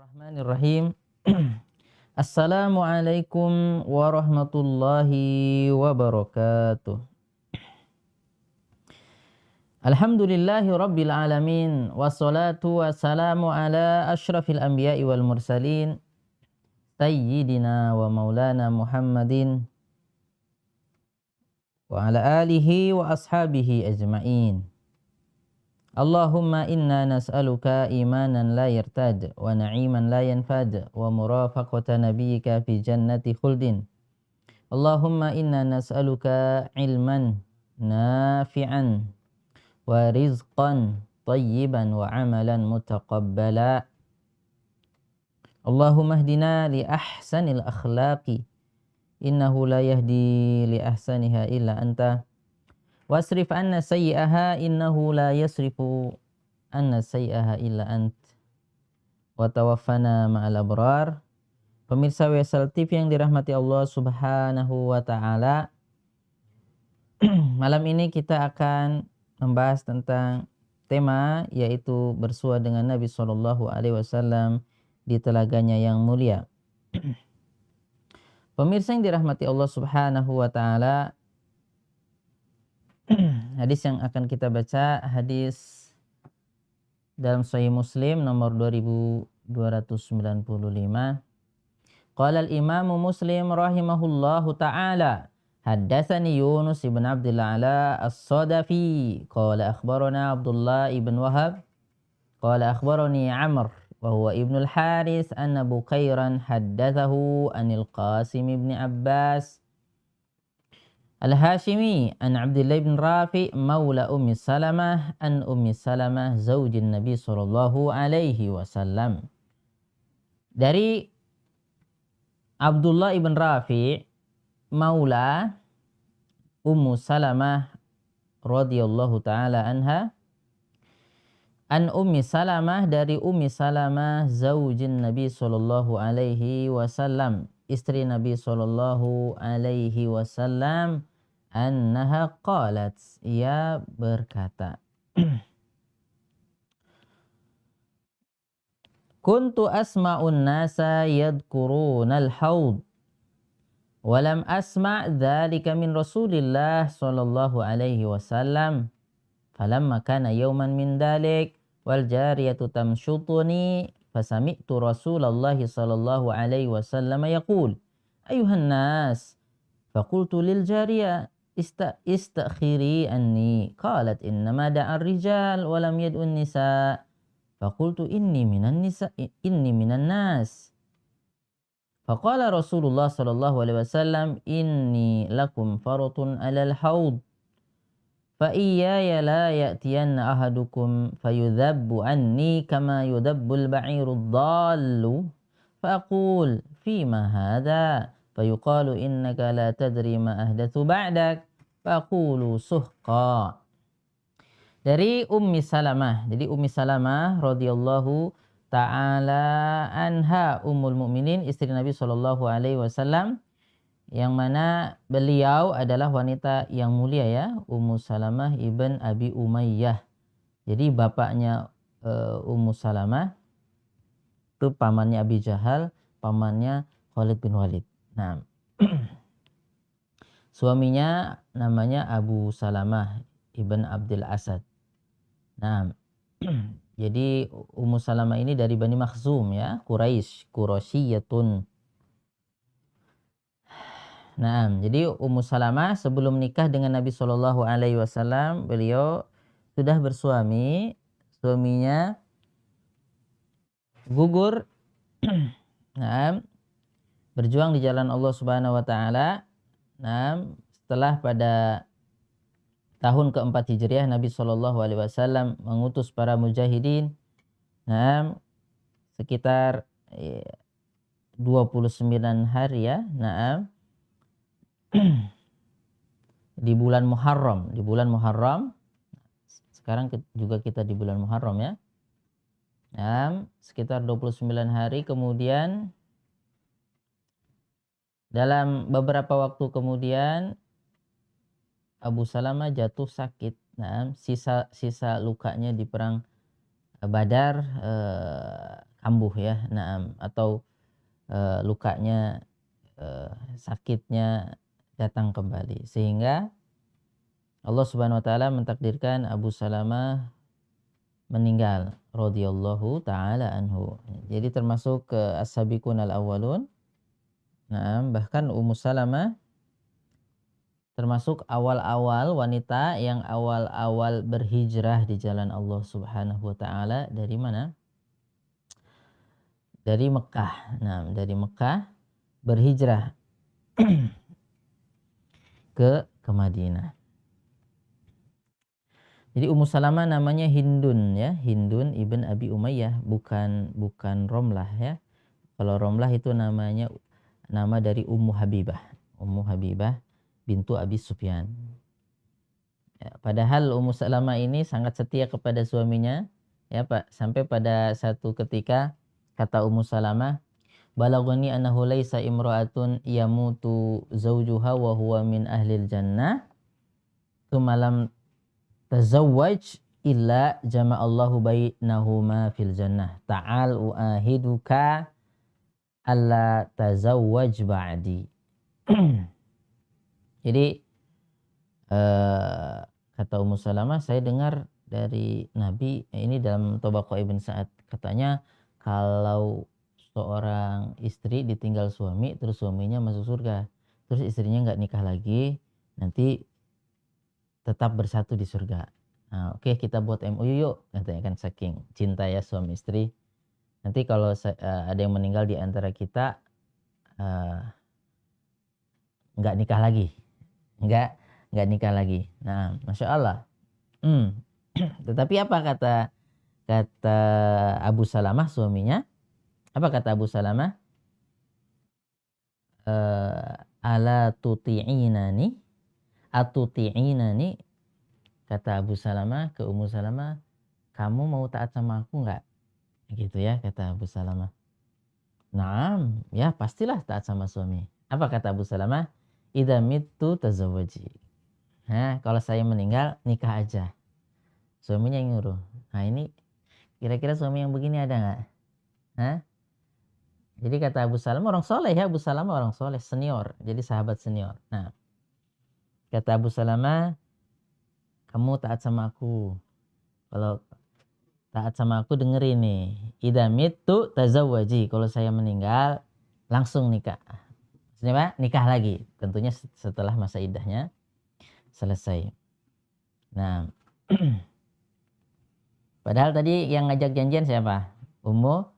Bismillahirrahmanirrahim. Assalamualaikum warahmatullahi wabarakatuh. Alhamdulillahi rabbil alamin. Wassalatu wassalamu ala ashrafil anbiya'i wal mursalin. Sayyidina wa maulana Muhammadin. Wa ala alihi wa ashabihi ajma'in. Allahumma inna nas'aluka imanan la yartad wa na'iman la yanfad wa murafaqata nabiyyika fi jannati khuldin. Allahumma inna nas'aluka ilman nafi'an wa rizqan tayyiban wa amalan mutaqabbala. Allahumma hdina li ahsanil akhlaqi innahu la yahdi li ahsaniha illa anta. Wasrif anna sayyi'aha innahu la yasrifu anna sayyi'aha illa ant. Wa tawaffana ma'al abrar. Pemirsa WSL TV yang dirahmati Allah Subhanahu wa taala. Malam ini kita akan membahas tentang tema yaitu bersua dengan Nabi sallallahu alaihi wasallam di telaganya yang mulia. Pemirsa yang dirahmati Allah Subhanahu wa taala, hadis yang akan kita baca hadis dalam Sahih Muslim nomor 2295. Qala al-Imam Muslim rahimahullahu taala, haddatsani Yunus ibn Abdullah ala as-Sadafi qala akhbarana Abdullah ibn Wahab qala akhbarani Amr wa huwa ibn al-Haris anna Bukairan haddatsahu anil Qasim ibn Abbas Al-Hashimi an Abdullah bin Rafi maula Ummi Salamah an Ummi Salamah zaujin Nabi sallallahu alaihi wasallam. Dari Abdullah ibn Rafi maula Ummu Salamah radhiyallahu taala anha an Ummi Salamah, dari Ummi Salamah zaujin Nabi sallallahu alaihi wasallam, istri Nabi sallallahu alaihi wasallam, annaha qalat, ia berkata, kuntu asma'un nasa yadhkuruna al-haud wa lam asma' dhalika min Rasulillah sallallahu alaihi wasallam falamma kana yawman min dhalik wal jariyatu tamshutuni fasami'tu Rasulullah sallallahu alaihi wasallam yaqul ayuhan nas faqultu lil jariyah istakhiri anni qalat innama da'a ar-rijal wa lam yad'u an-nisa faqultu inni minan nas faqala Rasulullah sallallahu alaihi wasallam inni lakum faratun 'alal haud fa iyaya la ya'tiyanna ahadukum fayudhabbu anni kama yudhabbu al-ba'iru ad-dallu faqul fima hadha fayuqalu innaka la tadri ma ahdatsu ba'dak faqulu suhqa. Dari Ummi Salamah. Jadi Ummi Salamah radhiyallahu taala anha, ummul mukminin, istri Nabi sallallahu alaihi wasallam, yang mana beliau adalah wanita yang mulia ya, Ummu Salamah ibn Abi Umayyah. Jadi bapaknya Ummu Salamah itu pamannya Abi Jahal, pamannya Khalid bin Walid. Nah, suaminya namanya Abu Salamah ibn Abdul Asad. Nah, jadi Ummu Salamah ini dari Bani Makhzum ya, Quraisyiyatun. Nah, jadi Ummu Salamah sebelum nikah dengan Nabi Shallallahu Alaihi Wasallam, beliau sudah bersuami, suaminya gugur. Nah, berjuang di jalan Allah Subhanahu wa taala. Nah, setelah pada tahun keempat Hijriah Nabi Shallallahu alaihi wasallam mengutus para mujahidin. Nah, sekitar 29 hari ya. Nah, di bulan Muharram. Sekarang juga kita di bulan Muharram ya. Nah, sekitar 29 hari kemudian, dalam beberapa waktu kemudian Abu Salamah jatuh sakit. Nah, sisa lukanya di perang Badar kambuh ya, naam, atau lukanya, sakitnya datang kembali, sehingga Allah Subhanahu wa taala mentakdirkan Abu Salamah meninggal radhiyallahu taala anhu. Jadi termasuk as-sabiqunal awwalun. Nah, bahkan Ummu Salamah termasuk awal-awal wanita yang awal-awal berhijrah di jalan Allah Subhanahu wa taala. Dari mana? Dari Mekah. Nah, dari Mekah berhijrah ke Madinah. Jadi Ummu Salamah namanya Hindun ya, Hindun ibn Abi Umayyah, bukan Romlah ya. Kalau Romlah itu namanya nama dari Ummu Habibah. Ummu Habibah bintu Abi Sufyan. Ya, padahal Ummu Salamah ini sangat setia kepada suaminya ya Pak, sampai pada satu ketika kata Ummu Salamah, "Balaghani annahu laisa imra'atun yamutu zawjuha wa huwa min ahlil jannah, tsumma lam tazawwaj illa jama'allahu bainahuma fil jannah. Ta'al uahiduka alla tazawwaj ba'di." Jadi kata Ummu Salamah, saya dengar dari Nabi, ini dalam Tobaqo Ibn Sa'ad, katanya kalau seorang istri ditinggal suami, terus suaminya masuk surga, terus istrinya nggak nikah lagi, nanti tetap bersatu di surga. Nah, oke, kita buat MOU yuk, katanya, kan saking cinta ya suami istri. Nanti kalau ada yang meninggal di antara kita, nggak nikah lagi, nggak nikah lagi. Nah, masya Allah. Tetapi apa kata Abu Salamah suaminya? Apa kata Abu Salamah? Ala tuti'inani, atuti'inani, kata Abu Salamah ke Ummu Salamah, kamu mau taat sama aku nggak? Gitu ya, kata Abu Salamah. Naam, ya pastilah taat sama suami. Apa kata Abu Salamah? Idza mittu tazawwaji. Nah, kalau saya meninggal, nikah aja. Suaminya yang nyuruh. Nah, ini kira-kira suami yang begini ada nggak? Hah? Jadi kata Abu Salamah, orang soleh ya, Abu Salamah orang soleh, senior, jadi sahabat senior. Nah, kata Abu Salamah, kamu taat sama aku. Kalau taat sama aku, dengerin nih. Idza mittu tazawwaji. Kalau saya meninggal, langsung nikah. Maksudnya apa? Nikah lagi. Tentunya setelah masa iddahnya selesai. Nah, padahal tadi yang ngajak janjian siapa? Ummu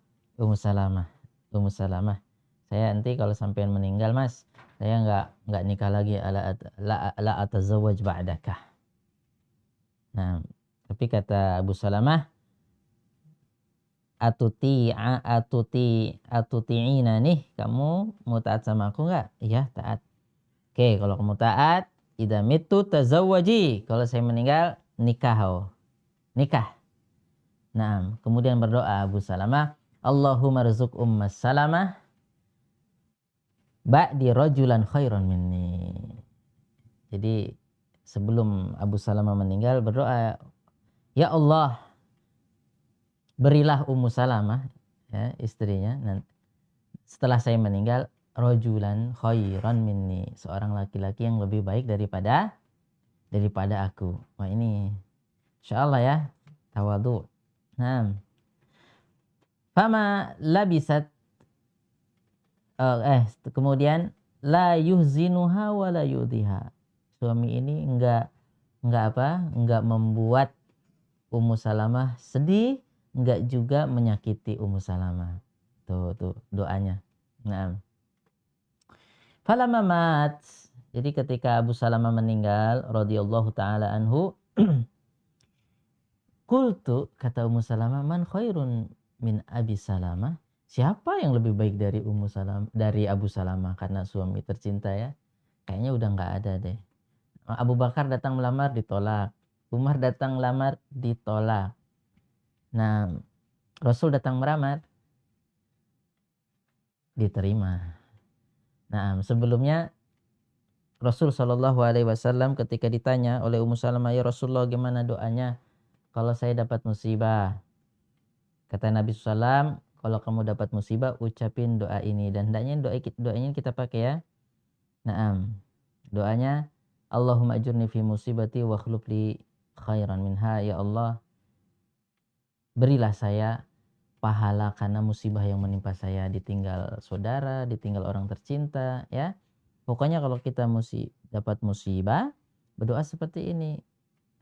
Salamah. Ummu Salamah, saya nanti kalau sampean meninggal Mas, saya nggak nikah lagi, la atazawwaj ba'daka. Nah, tapi kata Abu Salamah, atuti'ina nih, kamu mau taat sama aku nggak? Iya, taat. Oke, kalau kamu taat, idza mittu tazawwaji, kalau saya meninggal nikah. Nikah. Nah, kemudian berdoa Abu Salamah, Allahumma rzuq Ummas Salamah ba'di rajulan khairan minni. Jadi sebelum Abu Salamah meninggal berdoa, ya Allah, berilah Ummu Salamah ya, istrinya, setelah saya meninggal, rajulan khairan minni, seorang laki-laki yang lebih baik daripada aku. Wah, ini insyaallah ya, tawadhu. Nah, fama labisat, kemudian la yuhzinuha wa la yudhiha. Suami ini enggak membuat Ummu Salamah sedih, enggak juga menyakiti Ummu Salamah. Tuh doanya. Nah, falamma mat, jadi ketika Abu Salamah meninggal radhiyallahu taala anhu, qultu, kata Ummu Salamah, man khairun min Abi Salamah? Siapa yang lebih baik dari dari Abu Salamah, karena suami tercinta ya. Kayaknya udah nggak ada deh. Abu Bakar datang melamar, ditolak. Umar datang melamar, ditolak. Nah, Rasul datang melamar, diterima. Nah, sebelumnya Rasul Shallallahu Alaihi Wasallam ketika ditanya oleh Ummu Salamah, ya Rasulullah, gimana doanya kalau saya dapat musibah? Kata Nabi SAW, kalau kamu dapat musibah, ucapin doa ini. Dan hendaknya doanya kita pakai ya. Naam. Doanya, Allahumma ajurni fi musibati wa khuluf li khairan minha. Ya Allah, berilah saya pahala karena musibah yang menimpa saya. Ditinggal saudara, ditinggal orang tercinta. Ya. Pokoknya kalau kita dapat musibah, berdoa seperti ini.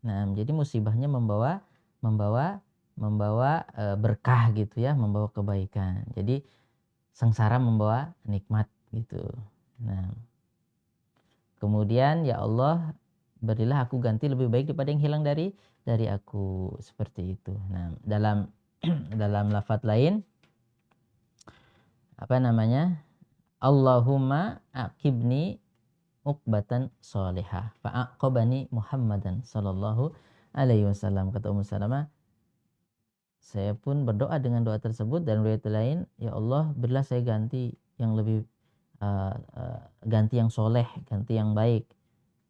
Nah, jadi musibahnya membawa berkah gitu ya, membawa kebaikan. Jadi sengsara membawa nikmat gitu. Nah, kemudian ya Allah, berilah aku ganti lebih baik daripada yang hilang dari aku, seperti itu. Nah, dalam dalam lafaz lain apa namanya? Allahumma aqibni uqbatan sholihah fa'aqabani Muhammadan sallallahu alaihi wasallam. Kata Ummu Salamah, saya pun berdoa dengan doa tersebut, dan riwayat lain, ya Allah berilah saya ganti yang lebih ganti yang soleh, ganti yang baik.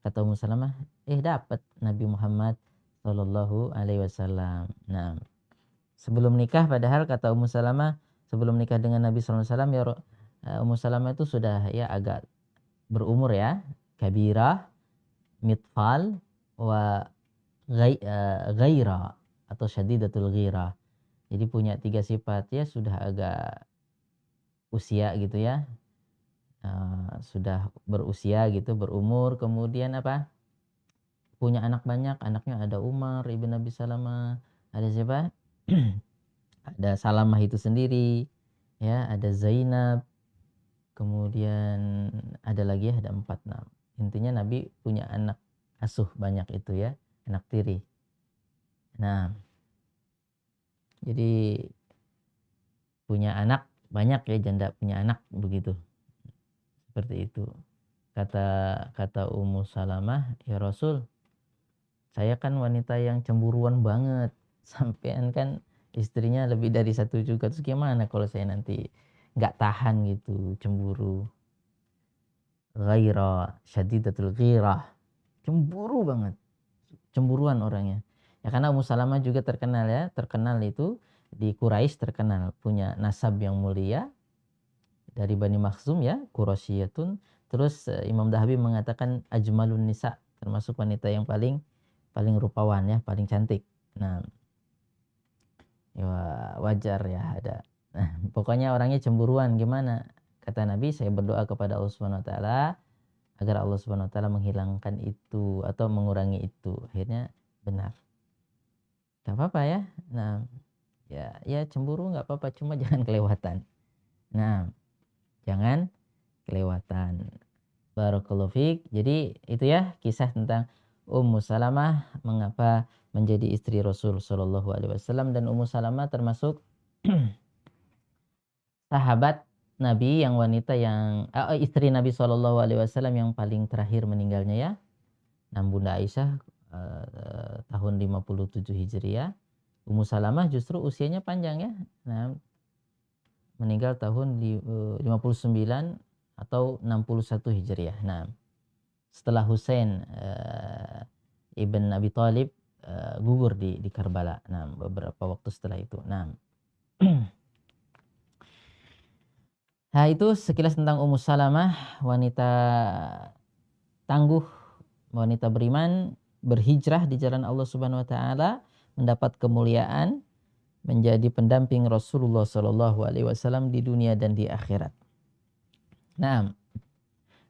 Kata Ummu Salamah, dapat Nabi Muhammad sallallahu alaihi wasallam. Nah, sebelum nikah, padahal kata Ummu Salamah, sebelum nikah dengan Nabi sallallahu alaihi wasallam, Ummu Salamah itu sudah ya agak berumur ya, kabirah, mitfal, wa ghaira atau syadidatul ghirah. Jadi punya 3 sifat ya, sudah agak usia gitu ya, sudah berusia gitu, berumur, kemudian apa? Punya anak banyak, anaknya ada Umar ibn Abi Salamah, ada siapa? Ada Salamah itu sendiri, ya, ada Zainab, kemudian ada lagi ya, ada 4. Nah, intinya Nabi punya anak asuh banyak itu ya, anak tiri. Nah, jadi punya anak banyak ya, janda punya anak begitu. Seperti itu. Kata Ummu Salamah, ya Rasul, saya kan wanita yang cemburuan banget. Sampean kan istrinya lebih dari 1 juga. Terus gimana kalau saya nanti nggak tahan gitu, cemburu. Ghaira syadidatul ghirah. Cemburu banget. Cemburuan orangnya. Ya karena Ummu Salamah juga terkenal ya. Terkenal itu di Quraisy, terkenal punya nasab yang mulia. Dari Bani Makhzum ya, Quraisyiyatun. Terus Imam Dahabi mengatakan ajmalun nisa, termasuk wanita yang paling rupawan ya, paling cantik. Nah, ya wajar ya ada. Nah, pokoknya orangnya cemburuan. Gimana? Kata Nabi, saya berdoa kepada Allah Subhanahu wa taala agar Allah Subhanahu wa taala menghilangkan itu atau mengurangi itu. Akhirnya benar. Gak apa-apa ya. Nah, ya cemburu nggak apa-apa, cuma jangan kelewatan. Nah, jangan kelewatan. Barakallahu fiik. Jadi itu ya kisah tentang Ummu Salamah mengapa menjadi istri Rasul sallallahu alaihi wasallam. Dan Ummu Salamah termasuk sahabat Nabi yang wanita yang istri Nabi sallallahu alaihi wasallam yang paling terakhir meninggalnya ya. Nah, Bunda Aisyah tahun 57 Hijriah. Ummu Salamah justru usianya panjang ya. Nah, meninggal tahun 59 atau 61 Hijriah. Nah, setelah Husain ibn Abi Thalib gugur di Karbala. Nah, beberapa waktu setelah itu. Nah, nah itu sekilas tentang Ummu Salamah, wanita tangguh, wanita beriman, berhijrah di jalan Allah Subhanahu wa taala, mendapat kemuliaan, menjadi pendamping Rasulullah sallallahu alaihi wasallam di dunia dan di akhirat. Nah,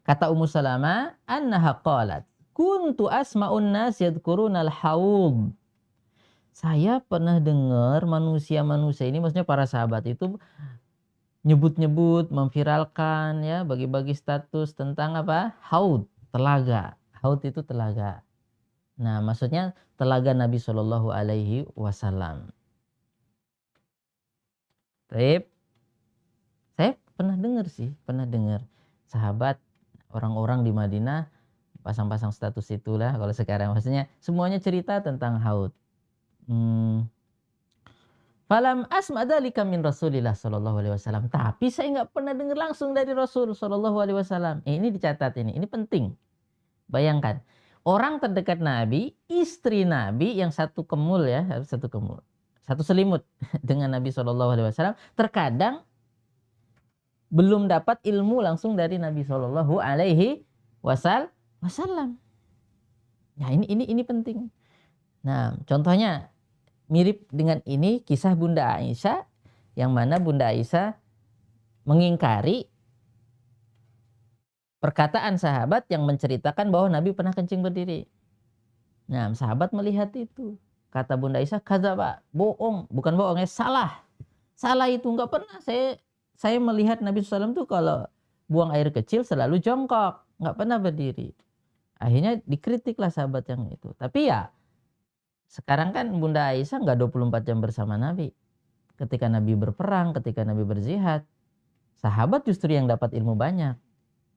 kata Ummu Salamah, annaha qalat, kuntu asma'un nas yadhkuruna al-haud. Saya pernah dengar manusia-manusia ini, maksudnya para sahabat itu nyebut-nyebut, memviralkan ya, bagi-bagi status tentang apa? Haud, telaga. Haud itu telaga. Nah, maksudnya telaga Nabi Shallallahu alaihi wasallam. Baik. Saya pernah dengar sahabat, orang-orang di Madinah pasang-pasang status itulah kalau sekarang, maksudnya semuanya cerita tentang haud. Falam asma dzalika min Rasulillah sallallahu alaihi wasallam. Tapi saya nggak pernah dengar langsung dari Rasul sallallahu alaihi wasallam. Ini dicatat ini penting. Bayangkan, orang terdekat Nabi, istri Nabi yang satu kemul ya, satu kemul. satu selimut dengan Nabi SAW. Terkadang belum dapat ilmu langsung dari Nabi SAW. Nah, ini penting. Nah, contohnya mirip dengan ini kisah Bunda Aisyah, yang mana Bunda Aisyah mengingkari perkataan sahabat yang menceritakan bahwa Nabi pernah kencing berdiri. Nah, sahabat melihat itu. Kata Bunda Aisyah, kadzaba, bohong, bukan bohong ya, salah. Salah itu nggak pernah. Saya melihat Nabi SAW tuh kalau buang air kecil selalu jongkok, nggak pernah berdiri. Akhirnya dikritiklah sahabat yang itu. Tapi ya, sekarang kan Bunda Aisyah nggak 24 jam bersama Nabi. Ketika Nabi berperang, ketika Nabi berzihad, sahabat justru yang dapat ilmu banyak.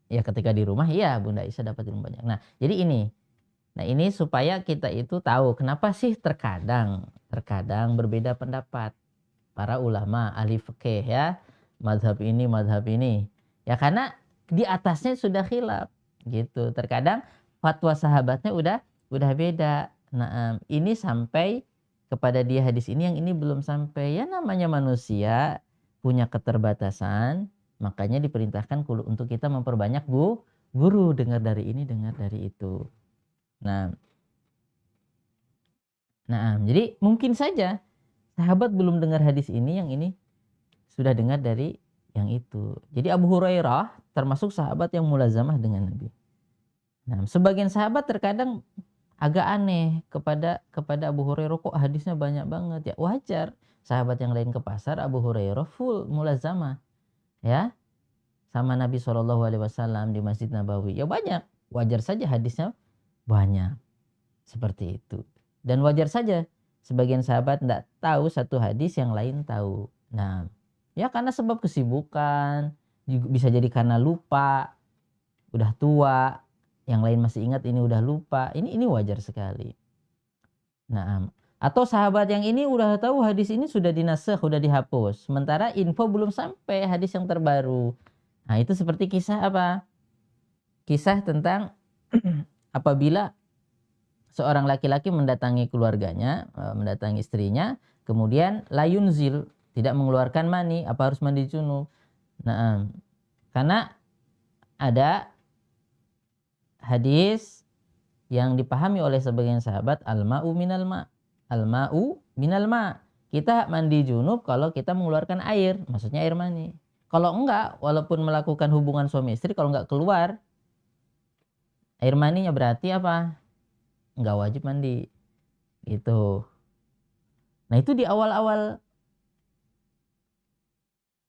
Ya ketika di rumah, iya Bunda Aisyah dapat ilmu banyak. Nah, jadi ini. Nah, ini supaya kita itu tahu kenapa sih terkadang berbeda pendapat para ulama ahli fikih ya, mazhab ini. Ya karena di atasnya sudah khilaf gitu. Terkadang fatwa sahabatnya udah beda. Nah, ini sampai kepada dia hadis ini, yang ini belum sampai. Ya namanya manusia punya keterbatasan, makanya diperintahkan untuk kita memperbanyak guru, dengar dari ini, dengar dari itu. Nah, jadi mungkin saja sahabat belum dengar hadis ini, yang ini sudah dengar dari yang itu. Jadi Abu Hurairah termasuk sahabat yang mulazamah dengan Nabi. Nah, sebagian sahabat terkadang agak aneh kepada Abu Hurairah, kok hadisnya banyak banget. Ya wajar, sahabat yang lain ke pasar, Abu Hurairah full mulazamah ya sama Nabi SAW di Masjid Nabawi. Ya banyak, wajar saja hadisnya banyak. Seperti itu. Dan wajar saja sebagian sahabat tidak tahu satu hadis, yang lain tahu. Nah, ya karena sebab kesibukan, bisa jadi karena lupa, udah tua, yang lain masih ingat, ini udah lupa. Ini wajar sekali. Nah, atau sahabat yang ini udah tahu hadis ini sudah dinasakh, sudah dihapus. Sementara info belum sampai hadis yang terbaru. Nah, itu seperti kisah apa? Kisah tentang apabila seorang laki-laki mendatangi keluarganya, mendatangi istrinya, kemudian layunzil, tidak mengeluarkan mani, apa harus mandi junub? Nah, karena ada hadis yang dipahami oleh sebagian sahabat, al-ma'u minal ma'. Al-ma'u minal ma'. Kita mandi junub kalau kita mengeluarkan air, maksudnya air mani. Kalau enggak, walaupun melakukan hubungan suami istri, kalau enggak keluar air maninya, berarti apa? Enggak wajib mandi gitu. Nah, itu di awal-awal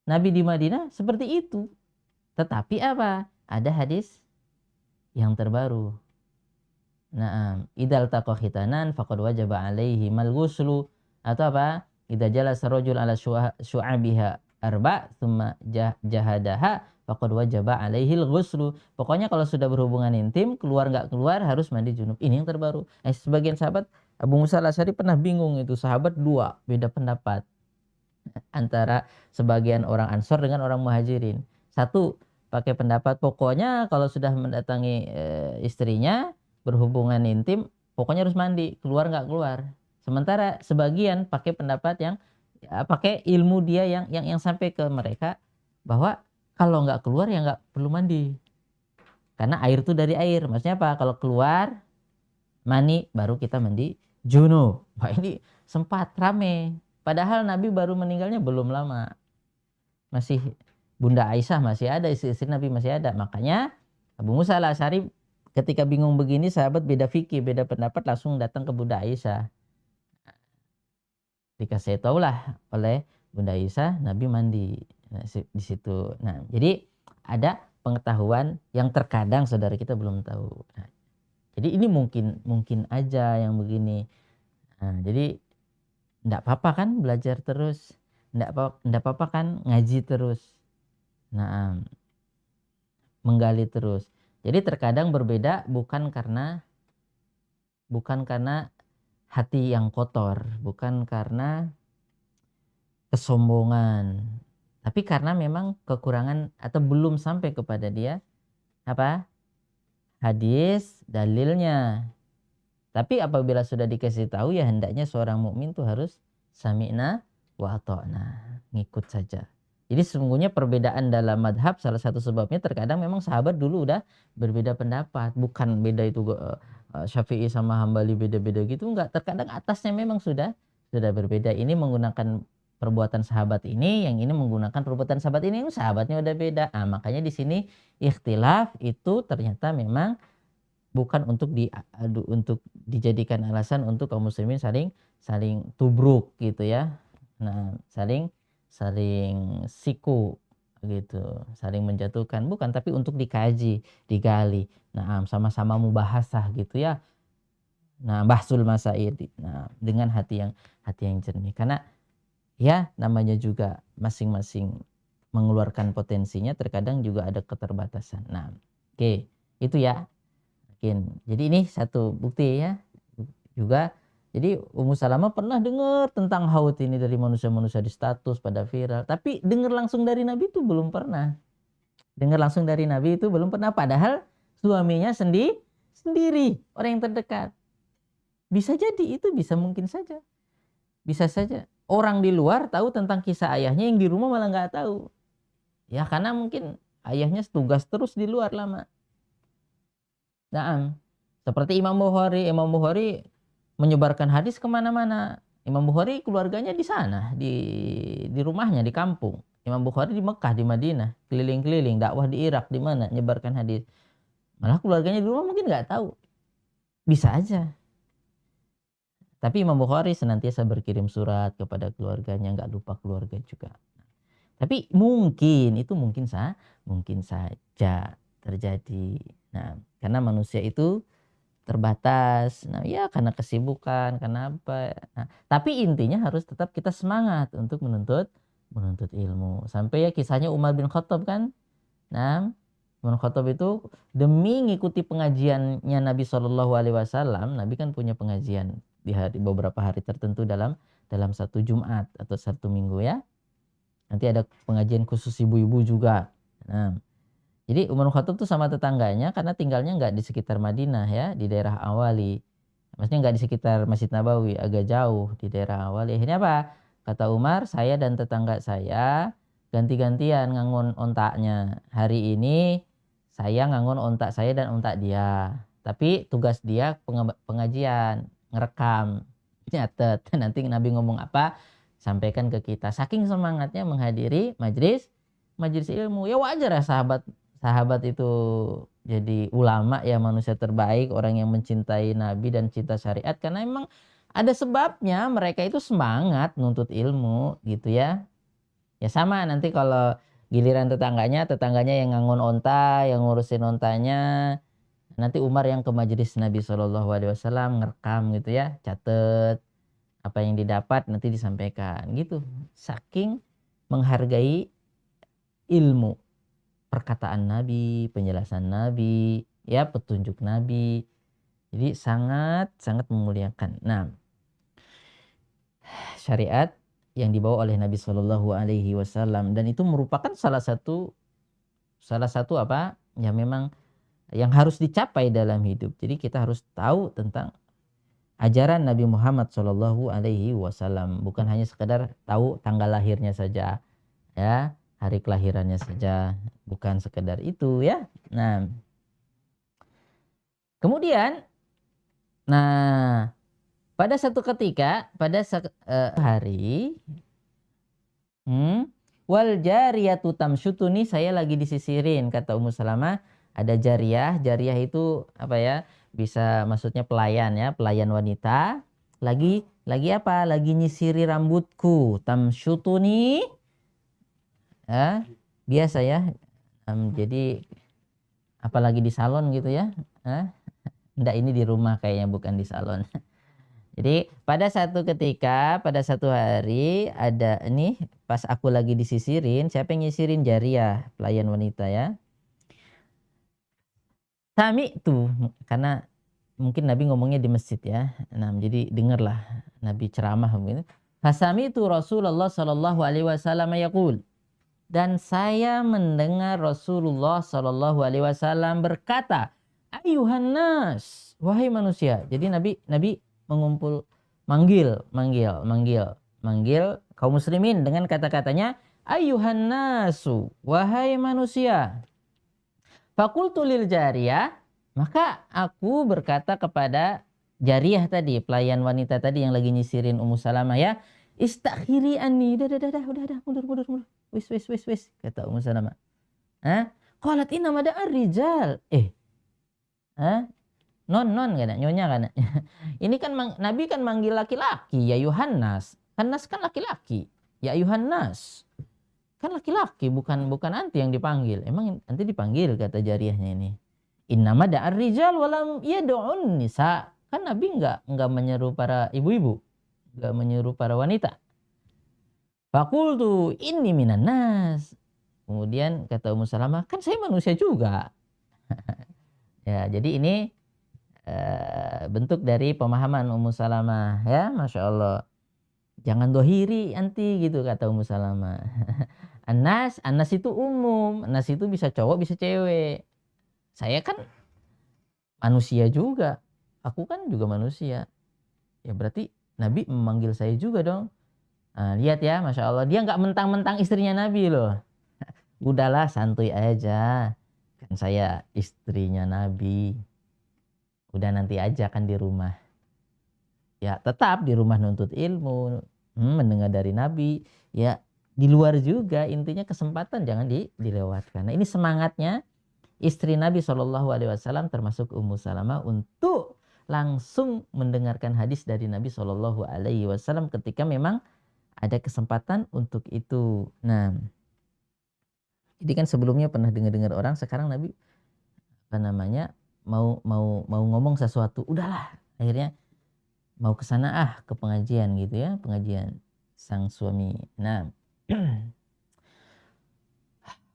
Nabi di Madinah seperti itu. Tetapi apa? Ada hadis yang terbaru. Nah, idal taqa khitanan faqad wajaba alaihi mal ghuslu, atau apa? Idza jalasa rajul ala syu'abiha arba thumma jahadaha faqad wajaba alaihi al ghuslu. Pokoknya kalau sudah berhubungan intim, keluar enggak keluar harus mandi junub. Ini yang terbaru. Sebagian sahabat, Abu Musa al-Asy'ari pernah bingung itu, sahabat dua beda pendapat antara sebagian orang Ansor dengan orang Muhajirin. Satu pakai pendapat pokoknya kalau sudah mendatangi istrinya berhubungan intim, pokoknya harus mandi, keluar nggak keluar. Sementara sebagian pakai pendapat yang pakai ilmu dia yang sampai ke mereka bahwa kalau nggak keluar ya nggak perlu mandi, karena air itu dari air. Maksudnya apa? Kalau keluar mani baru kita mandi junub. Wah, ini sempat rame. Padahal Nabi baru meninggalnya belum lama. Masih Bunda Aisyah masih ada, istri Nabi masih ada. Makanya Abu Musa al-Asy'ari ketika bingung begini, sahabat beda fikih, beda pendapat, langsung datang ke Bunda Aisyah. Dikasih tahulah oleh Bunda Aisyah, Nabi mandi di situ. Nah, jadi ada pengetahuan yang terkadang saudara kita belum tahu. Nah, jadi ini mungkin aja yang begini. Nah, jadi enggak apa-apa kan belajar terus, enggak apa-apa kan ngaji terus. Nah, menggali terus. Jadi terkadang berbeda bukan karena hati yang kotor, bukan karena kesombongan, tapi karena memang kekurangan atau belum sampai kepada dia apa? Hadis, dalilnya. Tapi apabila sudah dikasih tahu, ya hendaknya seorang mukmin tuh harus sami'na wa ata'na, ngikut saja. Jadi sesungguhnya perbedaan dalam madhab salah satu sebabnya terkadang memang sahabat dulu udah berbeda pendapat, bukan beda itu Syafi'i sama Hambali beda-beda gitu, enggak. Terkadang atasnya memang sudah berbeda. Ini menggunakan perbuatan sahabat ini, yang ini menggunakan perbuatan sahabat ini, sahabatnya udah beda. Nah, makanya di sini ikhtilaf itu ternyata memang bukan untuk dijadikan alasan untuk kaum muslimin saling tubruk gitu ya. Nah, saling siku gitu, saling menjatuhkan, bukan, tapi untuk dikaji, digali. Nah, sama-sama mubahasah gitu ya. Nah, bahsul masail. Nah, dengan hati yang jernih. Karena ya namanya juga masing-masing mengeluarkan potensinya, terkadang juga ada keterbatasan. Nah, oke, itu ya. Mungkin. Jadi ini satu bukti ya. Juga jadi Ummu Salamah pernah dengar tentang haud ini dari manusia-manusia di status pada viral, tapi dengar langsung dari Nabi itu belum pernah. Dengar langsung dari Nabi itu belum pernah, padahal suaminya sendiri, orang yang terdekat. Bisa jadi itu, bisa mungkin saja. Bisa saja orang di luar tahu tentang kisah ayahnya, yang di rumah malah nggak tahu. Ya karena mungkin ayahnya tugas terus di luar lama. Nah, seperti Imam Bukhari menyebarkan hadis kemana-mana. Imam Bukhari keluarganya di sana, di rumahnya, di kampung. Imam Bukhari di Mekah, di Madinah, keliling-keliling, dakwah di Irak, di mana, nyebarkan hadis. Malah keluarganya di rumah mungkin nggak tahu. Bisa aja. Tapi Imam Bukhari senantiasa berkirim surat kepada keluarganya, nggak lupa keluarga juga. Tapi mungkin saja terjadi. Nah, karena manusia itu terbatas. Nah, ya karena kesibukan, karena apa. Nah, tapi intinya harus tetap kita semangat untuk menuntut ilmu. Sampai ya kisahnya Umar bin Khattab kan. Nah, Umar bin Khattab itu demi ngikuti pengajiannya Nabi SAW, Nabi kan punya pengajian di beberapa hari tertentu dalam satu Jumat atau satu Minggu ya. Nanti ada pengajian khusus ibu-ibu juga. Nah, jadi Umar bin Khattab tuh sama tetangganya, karena tinggalnya nggak di sekitar Madinah ya, di daerah Awali. Maksudnya nggak di sekitar Masjid Nabawi, agak jauh di daerah Awali. Akhirnya apa? Kata Umar, saya dan tetangga saya ganti-gantian ngangon ontaknya. Hari ini saya ngangon ontak saya dan ontak dia. Tapi tugas dia pengajian, ngerekam, nyatet. Nanti Nabi ngomong apa, sampaikan ke kita. Saking semangatnya menghadiri majelis ilmu. Ya wajar ya sahabat itu jadi ulama ya, manusia terbaik, orang yang mencintai Nabi dan cinta syariat, karena emang ada sebabnya mereka itu semangat nuntut ilmu gitu ya. Ya sama nanti kalau giliran tetangganya yang ngangon onta, yang ngurusin ontanya, nanti Umar yang ke majelis Nabi SAW ngerekam gitu ya, catet apa yang didapat, nanti disampaikan gitu. Saking menghargai ilmu, perkataan Nabi, penjelasan Nabi, ya petunjuk Nabi. Jadi sangat memuliakan. Nah, syariat yang dibawa oleh Nabi Shallallahu Alaihi Wasallam, dan itu merupakan salah satu apa? Ya memang yang harus dicapai dalam hidup. Jadi kita harus tahu tentang ajaran Nabi Muhammad Shallallahu Alaihi Wasallam, bukan hanya sekedar tahu tanggal lahirnya saja, ya, hari kelahirannya saja, bukan sekedar itu ya. Nah, kemudian, pada satu ketika, pada hari, wal jariyatu tamsyutuni, saya lagi disisirin, kata Ummu Salamah. Ada jariyah itu apa ya? Bisa maksudnya pelayan ya, pelayan wanita. Lagi apa? Lagi nyisiri rambutku. Tamsyutuni, biasa ya. Jadi apalagi di salon gitu ya. Enggak, ini di rumah kayaknya, bukan di salon. Jadi pada satu hari ada ini, pas aku lagi disisirin, siapa yang nyisirin? Jariyah, pelayan wanita ya. Sami itu, karena mungkin Nabi ngomongnya di masjid ya. Nah, jadi dengarlah Nabi ceramah begitu. Fasami itu Rasulullah Shallallahu Alaihi Wasallam yaqul, dan saya mendengar Rasulullah Shallallahu Alaihi Wasallam berkata, ayuhan nas, wahai manusia. Jadi Nabi manggil manggil kaum muslimin dengan kata-katanya, ayyuhan nasu, wahai manusia. Fakultu lil jariyah, maka aku berkata kepada jariyah tadi, pelayan wanita tadi yang lagi nyisirin Ummu Salamah ya, istakhiri anni, udah, mundur. Wis, kata Ummu Salamah. Qalat inna mada'ar rijal. Non kan nyonya kan. Ini kan Nabi kan manggil laki-laki, ya Yohanes. Hanas kan laki-laki. Ya Yohanes. Kan laki-laki, bukan anti yang dipanggil. Emang anti dipanggil, kata jariyahnya ini. Innama da'ar rijal walam yad'un nisa. Kan Nabi enggak menyeru para ibu-ibu, enggak menyeru para wanita. Faqultu inni minan nas. Kemudian kata Ummu Salamah, kan saya manusia juga. Ya, jadi ini bentuk dari pemahaman Ummu Salamah ya, Masya Allah. Jangan dohiri anti gitu, kata Ummu Salamah. Anas itu umum, Anas itu bisa cowok bisa cewek. Saya kan manusia juga, aku kan juga manusia. Ya berarti Nabi memanggil saya juga dong. Nah, lihat ya, Masya Allah, dia nggak mentang-mentang istrinya Nabi loh. Udahlah santuy aja, kan saya istrinya Nabi. Udah nanti aja kan di rumah. Ya tetap di rumah nuntut ilmu, mendengar dari Nabi. Ya di luar juga, intinya kesempatan jangan dilewatkan. Nah ini semangatnya istri Nabi SAW termasuk Ummu Salamah untuk langsung mendengarkan hadis dari Nabi SAW ketika memang ada kesempatan untuk itu. Nah, jadi kan sebelumnya pernah dengar orang, sekarang Nabi mau ngomong sesuatu, udahlah akhirnya mau ke sana ke pengajian gitu ya, pengajian sang suami. Nah,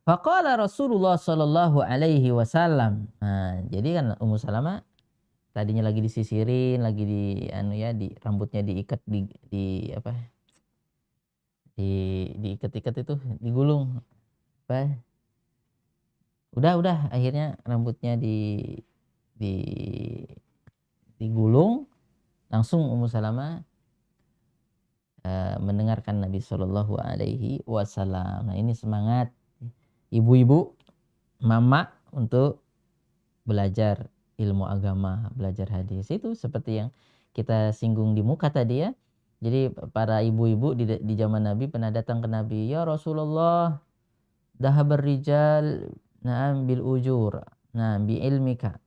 faqala Rasulullah sallallahu alaihi wasallam. Nah, jadi kan Ummu Salamah tadinya lagi disisirin, lagi di rambutnya diikat diikat-ikat itu, digulung. Udah akhirnya rambutnya digulung, langsung Ummu Salamah mendengarkan Nabi Shallallahu Alaihi Wasallam. Nah ini semangat ibu-ibu, mama untuk belajar ilmu agama, belajar hadis. Itu seperti yang kita singgung di muka tadi ya. Jadi para ibu-ibu di zaman Nabi pernah datang ke Nabi, ya Rasulullah, dahabar rijal, na'am bil ujur, nah bi ilmika.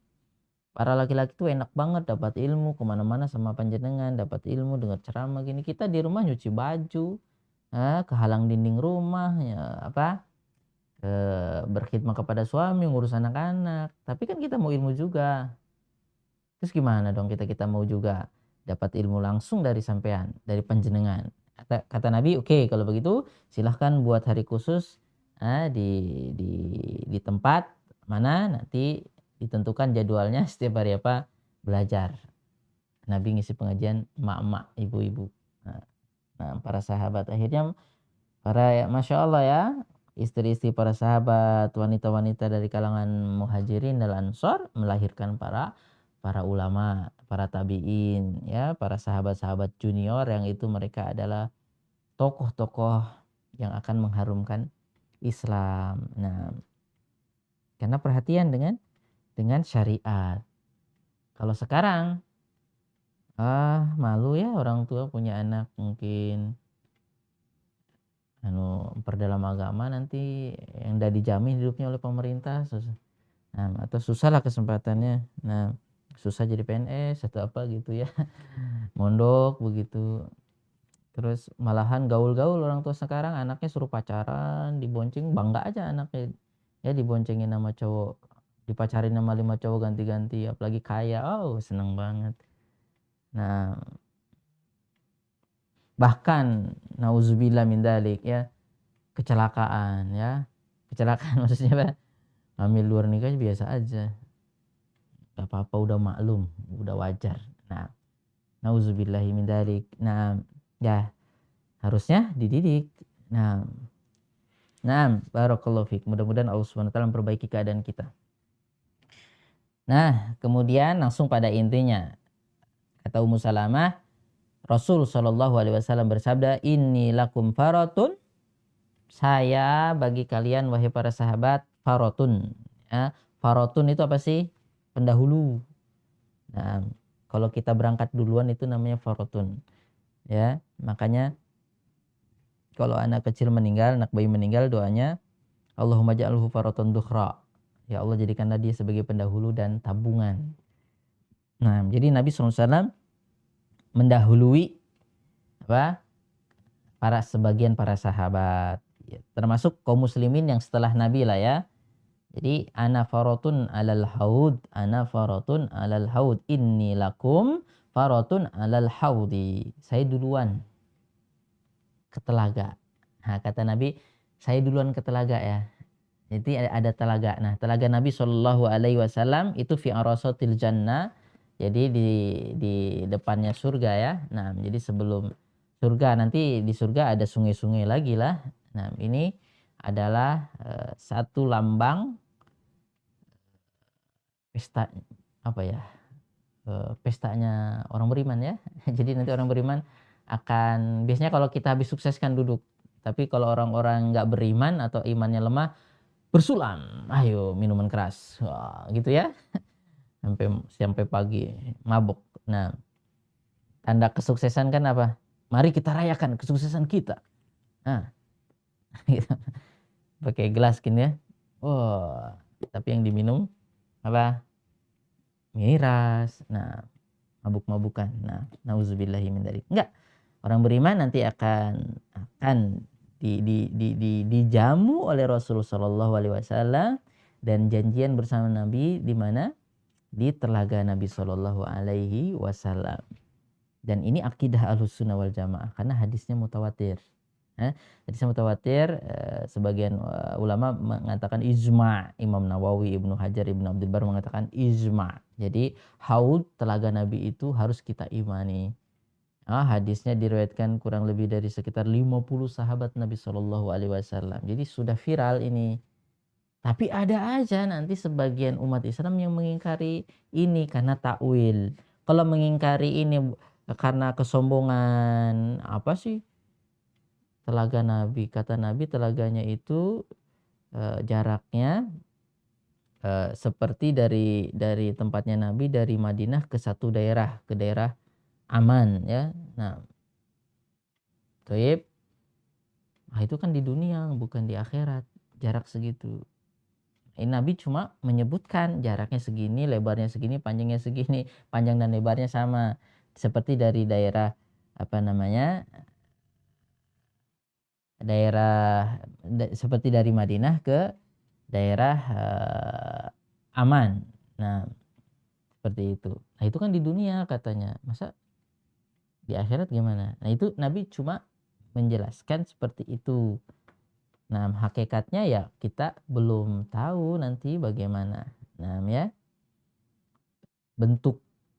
Para laki-laki tuh enak banget dapat ilmu, kemana-mana sama panjenengan, dapat ilmu, dengar ceramah gini. Kita di rumah nyuci baju, kehalang dinding rumah, ya, berkhidmat kepada suami, ngurus anak-anak. Tapi kan kita mau ilmu juga. Terus gimana dong kita mau juga dapat ilmu langsung dari sampean, dari panjenengan. Kata Nabi, oke, kalau begitu silahkan buat hari khusus di tempat mana nanti ditentukan jadwalnya setiap hari belajar. Nabi ngisi pengajian emak-emak, ibu-ibu. Nah, para sahabat akhirnya Masya Allah ya, istri-istri para sahabat, wanita-wanita dari kalangan muhajirin dan ansor melahirkan para ulama, para tabi'in, ya, para sahabat-sahabat junior yang itu mereka adalah tokoh-tokoh yang akan mengharumkan Islam. Nah, karena perhatian dengan syariat. Kalau sekarang malu ya orang tua punya anak mungkin perdalam agama, nanti yang udah dijamin hidupnya oleh pemerintah, atau susah lah kesempatannya. Nah, susah jadi PNS atau apa gitu ya, mondok begitu. Terus malahan gaul-gaul orang tua sekarang, anaknya suruh pacaran, dibonceng, bangga aja anaknya ya, diboncengin sama cowok, dipacarin sama 5 cowok ganti-ganti, apalagi kaya, seneng banget. Nah, bahkan nauzubillah min dalik ya, kecelakaan maksudnya hamil luar nikah biasa aja, gak apa-apa, udah maklum, udah wajar. Nah, nauzubillahi min dalik. Nah ya, harusnya dididik. Nah, barakallahu fiik. Mudah-mudahan Allah Subhanahu wa taala memperbaiki keadaan kita. Nah, kemudian langsung pada intinya. Kata Ummu Salamah, Rasul Shallallahu Alaihi Wasallam bersabda, Inni lakum farotun, saya bagi kalian wahai para sahabat farotun. Ya, farotun itu apa sih? Pendahulu. Nah, kalau kita berangkat duluan itu namanya farotun. Ya, makanya kalau anak kecil meninggal, anak bayi meninggal, doanya Allahumma ja'alhu farotun dukhra. Ya Allah, jadikanlah dia sebagai pendahulu dan tabungan. Nah, jadi Nabi SAW mendahului apa? Sebagian para sahabat. Ya, termasuk kaum muslimin yang setelah Nabi lah ya. Jadi ana farotun alal haud, ana farotun alal haud, inni lakum farotun alal haudi. Saya duluan ke telaga. Nah, kata Nabi, saya duluan ke telaga ya. Jadi ada telaga. Nah, telaga Nabi Shallallahu Alaihi Wasallam itu fi arasatil jannah. Jadi di depannya surga ya. Nah, jadi sebelum surga, nanti di surga ada sungai-sungai lagi lah. Nah, ini adalah satu lambang pesta apa ya? Pestanya orang beriman ya. Jadi nanti orang beriman akan, biasanya kalau kita habis sukses kan duduk. Tapi kalau orang-orang nggak beriman atau imannya lemah, bersulam, ayo minuman keras. Wah, gitu ya. Sampai pagi mabuk. Nah, tanda kesuksesan kan apa? Mari kita rayakan kesuksesan kita. Nah, gitu. Pakai gelas gini ya. Wah, tapi yang diminum apa? Miras. Nah, mabuk-mabukan. Nah, nauzubillahi min dzalik. Enggak. Orang beriman nanti akan dijamu oleh Rasulullah Shallallahu Alaihi Wasallam dan janjian bersama Nabi di mana? Di telaga Nabi Shallallahu Alaihi Wasallam. Dan ini akidah Ahlussunnah wal Jamaah karena hadisnya mutawatir. Hadisnya mutawatir, sebagian ulama mengatakan ijma', Imam Nawawi, Ibnu Hajar, Ibnu Abdul Bar mengatakan ijma'. Jadi haud telaga Nabi itu harus kita imani. Hadisnya diriwayatkan kurang lebih dari sekitar 50 sahabat Nabi Shallallahu Alaihi Wasallam. Jadi sudah viral ini. Tapi ada aja nanti sebagian umat Islam yang mengingkari ini karena takwil. Kalau mengingkari ini karena kesombongan, apa sih? Telaga Nabi, kata Nabi telaganya itu jaraknya seperti dari tempatnya Nabi dari Madinah ke satu daerah, ke daerah aman ya. Nah, Thaib. Itu kan di dunia bukan di akhirat, jarak segitu. Nabi cuma menyebutkan jaraknya segini, lebarnya segini, panjangnya segini, panjang dan lebarnya sama. Seperti dari daerah seperti dari Madinah ke daerah aman. Nah, seperti itu. Nah, itu kan di dunia katanya. Masa di akhirat gimana? Nah, itu Nabi cuma menjelaskan seperti itu. Nah, hakikatnya ya kita belum tahu nanti bagaimana. Nah, ya.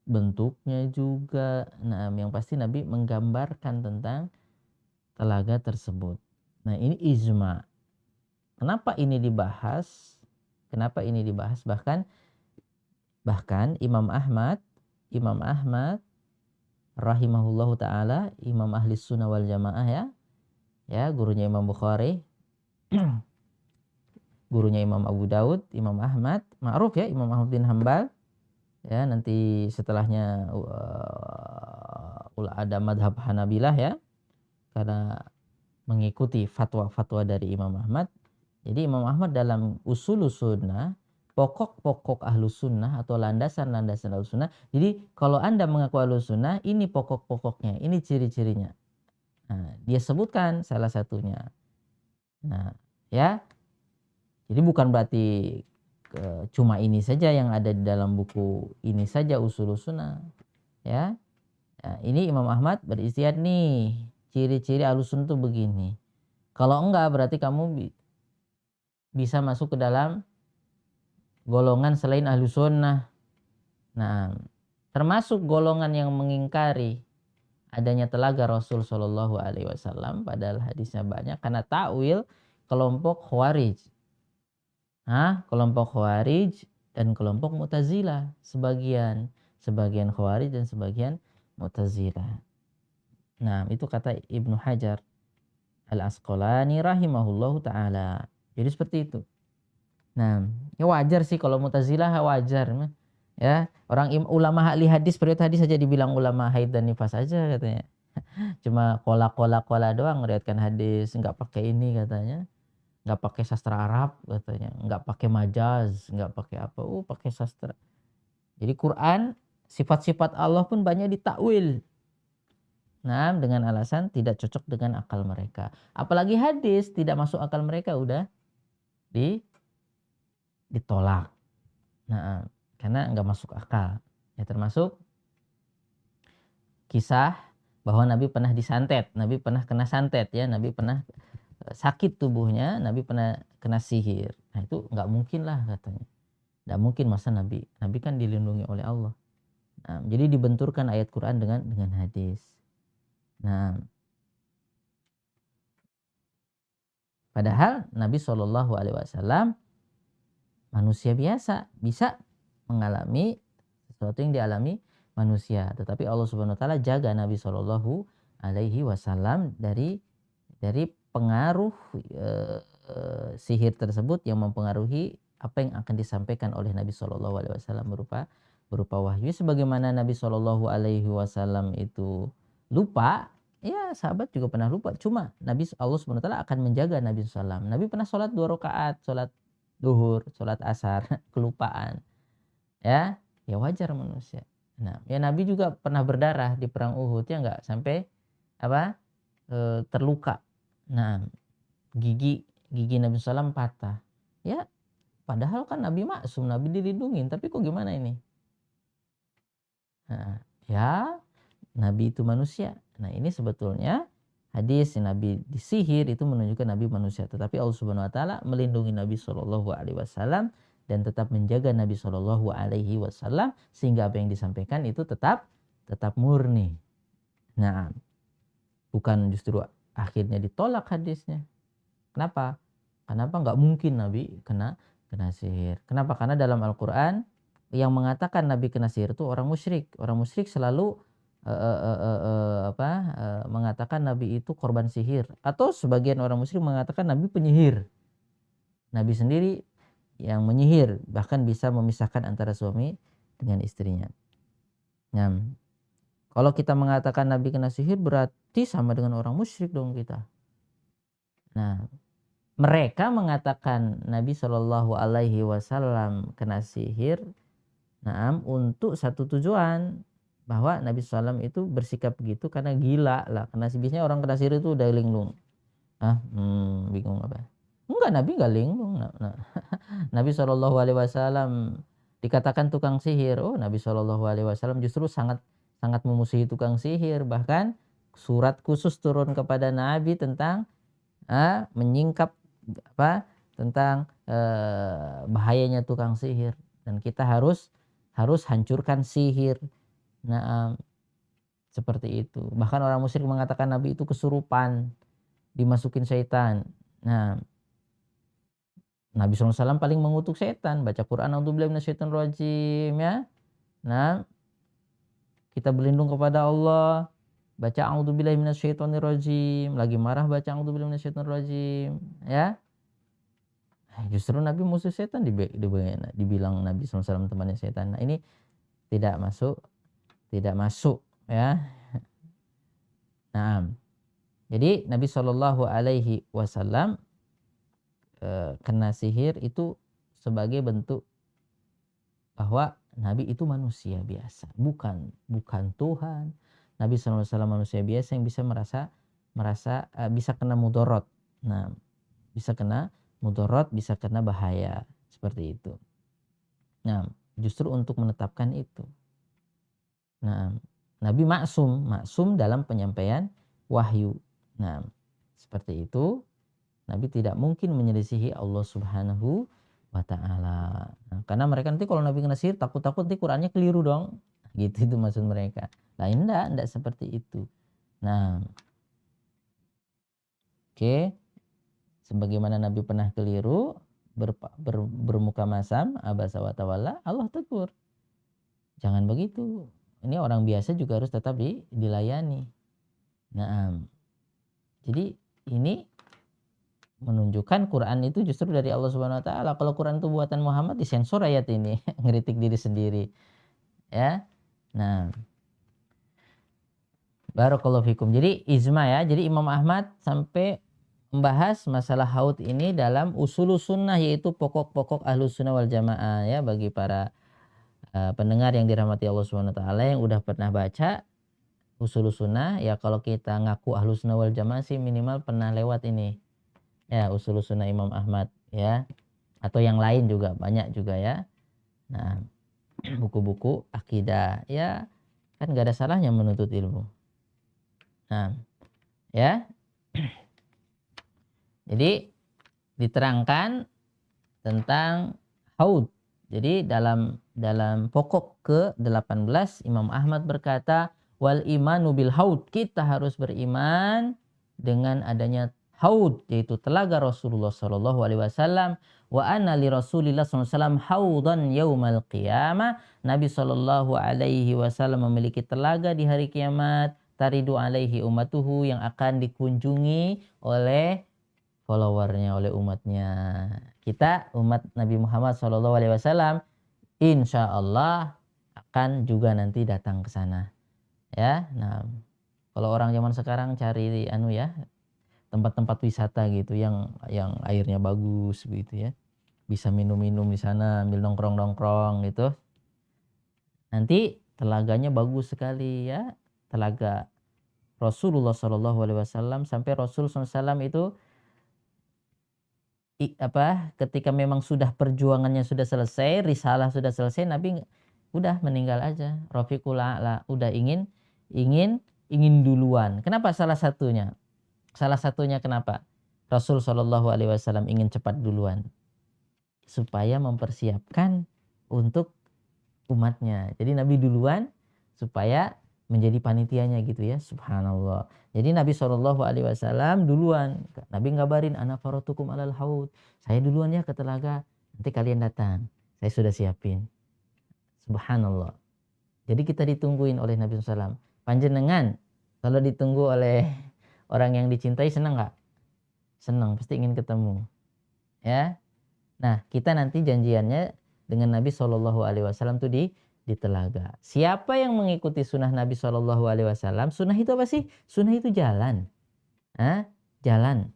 Bentuknya juga. Nah, yang pasti Nabi menggambarkan tentang telaga tersebut. Nah, ini ijma. Kenapa ini dibahas? Bahkan Imam Ahmad rahimahullahu taala, Imam Ahli Sunnah wal Jamaah ya. Ya, gurunya Imam Bukhari, gurunya Imam Abu Daud, Imam Ahmad, ma'ruf ya, Imam Ahmad bin Hambal. Ya, nanti setelahnya ada madhab Hanabilah ya, karena mengikuti fatwa-fatwa dari Imam Ahmad. Jadi Imam Ahmad dalam usulus sunnah, pokok-pokok ahlus sunnah atau landasan-landasan ahlus sunnah. Jadi kalau Anda mengaku ahlus sunnah, ini pokok-pokoknya, ini ciri-cirinya. Nah, dia sebutkan salah satunya. Nah, ya. Jadi bukan berarti cuma ini saja yang ada di dalam buku ini saja usulus sunnah. Ya. Nah, ini Imam Ahmad beristihad nih, ciri-ciri ahlus sunnah itu begini. Kalau enggak berarti kamu bisa masuk ke dalam golongan selain ahlus sunnah. Nah, termasuk golongan yang mengingkari adanya telaga Rasul Shallallahu Alaihi Wasallam, padahal hadisnya banyak, karena takwil kelompok Khawarij. Kelompok Khawarij dan kelompok Mu'tazilah, sebagian Khawarij dan sebagian Mu'tazilah. Nah, itu kata Ibnu Hajar Al-Asqalani rahimahullahu taala. Jadi seperti itu. Nah, ya wajar sih kalau Mu'tazilah wajar. Ya, orang ulama ahli hadis, periode hadis saja dibilang ulama haid dan nifas saja katanya. Cuma kola doang ngeriatkan hadis, nggak pakai ini katanya. Nggak pakai sastra Arab katanya, nggak pakai majaz, nggak pakai apa, pakai sastra. Jadi Quran, sifat-sifat Allah pun banyak ditakwil. Nah, dengan alasan tidak cocok dengan akal mereka. Apalagi hadis tidak masuk akal mereka udah ditolak. Nah, karena nggak masuk akal. Ya termasuk kisah bahwa Nabi pernah disantet, Nabi pernah kena santet ya, Nabi pernah sakit tubuhnya, Nabi pernah kena sihir. Nah, itu nggak mungkin lah katanya. Nggak mungkin masa Nabi kan dilindungi oleh Allah. Nah, jadi dibenturkan ayat Quran dengan hadis. Nah, padahal Nabi Shallallahu Alaihi Wasallam manusia biasa, bisa mengalami sesuatu yang dialami manusia. Tetapi Allah Subhanahu Wa Taala jaga Nabi Shallallahu Alaihi Wasallam dari pengaruh sihir tersebut yang mempengaruhi apa yang akan disampaikan oleh Nabi Shallallahu Alaihi Wasallam berupa wahyu. Sebagaimana Nabi Shallallahu Alaihi Wasallam itu lupa, ya sahabat juga pernah lupa. Cuma Allah Subhanahu Wa Taala akan menjaga Nabi SAW. Nabi pernah sholat 2 rakaat, sholat duhur, sholat asar, kelupaan. Ya wajar manusia. Nah, ya Nabi juga pernah berdarah di perang Uhud, ya enggak, sampai terluka. Nah, gigi Nabi SAW patah. Ya, padahal kan Nabi maksum, Nabi dilindungin, tapi kok gimana ini? Nah, ya Nabi itu manusia. Nah, ini sebetulnya hadis Nabi disihir itu menunjukkan Nabi manusia, tetapi Allah Subhanahu Wa Taala melindungi Nabi Shallallahu Alaihi Wasallam dan tetap menjaga Nabi Shallallahu Alaihi Wasallam sehingga apa yang disampaikan itu tetap murni. Nah, bukan justru akhirnya ditolak hadisnya. Kenapa? Nggak mungkin Nabi kena sihir. Kenapa? Karena dalam Al-Quran yang mengatakan Nabi kena sihir itu orang musyrik. Orang musyrik selalu mengatakan Nabi itu korban sihir. Atau sebagian orang musyrik mengatakan Nabi penyihir. Nabi sendiri yang menyihir, bahkan bisa memisahkan antara suami dengan istrinya. Nah, kalau kita mengatakan Nabi kena sihir berarti sama dengan orang musyrik dong kita. Nah, mereka mengatakan Nabi Shallallahu Alaihi Wasallam kena sihir, untuk satu tujuan, bahwa Nabi SAW itu bersikap begitu karena gila lah. Karena biasanya orang kena sihir itu udah linglung. Bingung apa? Enggak, Nabi nggak linglung. Nabi Shallallahu Alaihi Wasallam dikatakan tukang sihir. Nabi Shallallahu Alaihi Wasallam justru sangat memusuhi tukang sihir. Bahkan surat khusus turun kepada Nabi tentang menyingkap tentang bahayanya tukang sihir, dan kita harus hancurkan sihir. Nah, seperti itu. Bahkan orang musyrik mengatakan Nabi itu kesurupan, dimasukin syaitan. Nah, Nabi SAW paling mengutuk setan, baca Quran a'udzubillahi minasyaitonirrajim ya. Nah, kita berlindung kepada Allah, baca a'udzubillahi minasyaitonirrajim, lagi marah baca a'udzubillahi minasyaitonirrajim ya. Justru Nabi musuh setan dibilang Nabi SAW temannya setan. Nah, ini tidak masuk ya. Nah, jadi Nabi Shallallahu Alaihi Wasallam kena sihir itu sebagai bentuk bahwa Nabi itu manusia biasa, bukan Tuhan. Nabi SAW manusia biasa yang bisa merasa bisa kena mudorot. Nah, bisa kena mudorot, bisa kena bahaya seperti itu. Nah, justru untuk menetapkan itu. Nah, Nabi maksum dalam penyampaian wahyu. Nah, seperti itu. Nabi tidak mungkin menyelisihi Allah Subhanahu wa Ta'ala. Nah, karena mereka nanti kalau Nabi kena sihir takut-takut nanti Qurannya keliru dong. Gitu itu maksud mereka. Nah, enggak seperti itu. Nah, oke. Sebagaimana Nabi pernah keliru, bermuka masam, abasa wa tawalla, Allah tegur. Jangan begitu. Ini orang biasa juga harus tetap dilayani. Nah, jadi ini menunjukkan Quran itu justru dari Allah Subhanahu wa taala. Kalau Quran itu buatan Muhammad disensor ayat ini, ngeritik diri sendiri. Ya. Nah, barakallahu fikum. Jadi ijma ya. Jadi Imam Ahmad sampai membahas masalah haud ini dalam usulus sunnah, yaitu pokok-pokok ahlus sunnah wal jamaah ya, bagi para pendengar yang dirahmati Allah Subhanahu wa taala yang udah pernah baca usulus sunnah ya. Kalau kita ngaku ahlus sunnah wal jamaah sih minimal pernah lewat ini ya, usulus sunnah Imam Ahmad ya, atau yang lain juga banyak juga ya. Nah, buku-buku akidah ya, kan gak ada salahnya menuntut ilmu. Nah ya, jadi diterangkan tentang haud. Jadi dalam pokok ke-18 Imam Ahmad berkata, wal imanu bil haud, kita harus beriman dengan adanya haud, yaitu telaga Rasulullah sallallahu alaihi wasallam. Wa anna li Rasulillah sallallahu alaihi wasallam haudan yaumal qiyamah, Nabi sallallahu alaihi wasallam memiliki telaga di hari kiamat, taridu alaihi ummatuhu, yang akan dikunjungi oleh followernya, oleh umatnya. Kita umat Nabi Muhammad SAW insya Allah akan juga nanti datang ke sana ya. Nah, kalau orang zaman sekarang cari ya, tempat-tempat wisata gitu yang airnya bagus begitu ya, bisa minum-minum di sana, ambil nongkrong-nongkrong gitu, nanti telaganya bagus sekali ya, telaga Rasulullah SAW. Sampai Rasul SAW itu ketika memang sudah perjuangannya sudah selesai, risalah sudah selesai, Nabi udah meninggal aja, Rafiqul A'la, udah ingin duluan. Kenapa salah satunya? Kenapa Rasul Shallallahu Alaihi Wasallam ingin cepat duluan? Supaya mempersiapkan untuk umatnya. Jadi Nabi duluan supaya menjadi panitianya gitu ya, subhanallah. Jadi Nabi SAW duluan, Nabi ngabarin, ana faratukum alal haud, saya duluan ya ke telaga, nanti kalian datang, saya sudah siapin. Subhanallah. Jadi kita ditungguin oleh Nabi SAW. Panjenengan kalau ditunggu oleh orang yang dicintai senang nggak? Senang, pasti ingin ketemu ya. Nah, kita nanti janjiannya dengan Nabi SAW tuh di telaga. Siapa yang mengikuti sunnah Nabi SAW? Sunnah itu apa sih? Sunnah itu jalan. Jalan.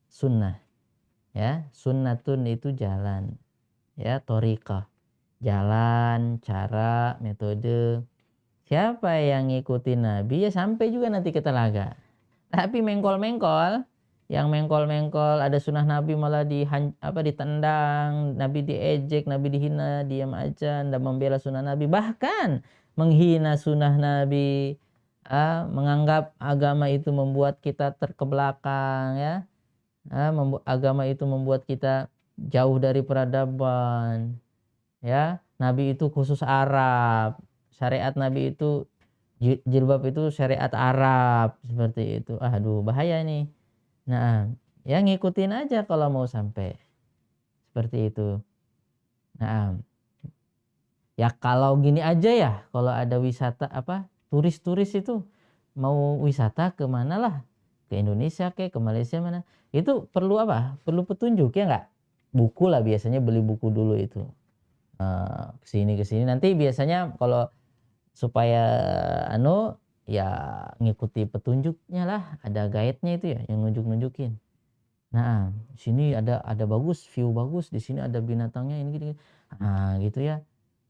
Sunnah. Ya, sunnatun itu jalan. Ya, thoriqah. Jalan, cara, metode. Siapa yang ngikutin Nabi ya sampai juga nanti ke telaga. Tapi mengkol-mengkol, yang mengkol-mengkol ada sunnah Nabi malah ditendang, Nabi diejek, Nabi dihina, diam aja, ndak membela sunnah Nabi, bahkan menghina sunnah Nabi, menganggap agama itu membuat kita terkebelakang ya, agama itu membuat kita jauh dari peradaban ya. Nabi itu khusus Arab, syariat Nabi itu jilbab itu syariat Arab, seperti itu. Aduh, bahaya nih. Nah, ya ngikutin aja kalau mau sampai seperti itu. Nah, ya kalau gini aja ya, kalau ada wisata turis-turis itu mau wisata ke mana lah, ke Indonesia ke Malaysia mana, itu perlu perlu petunjuk ya nggak? Buku lah biasanya, beli buku dulu itu, kesini nanti biasanya kalau supaya ya ngikuti petunjuknya lah, ada guide-nya itu ya yang nunjukin. Nah, sini ada bagus, view bagus, di sini ada binatangnya ini gini. Nah, gitu ya.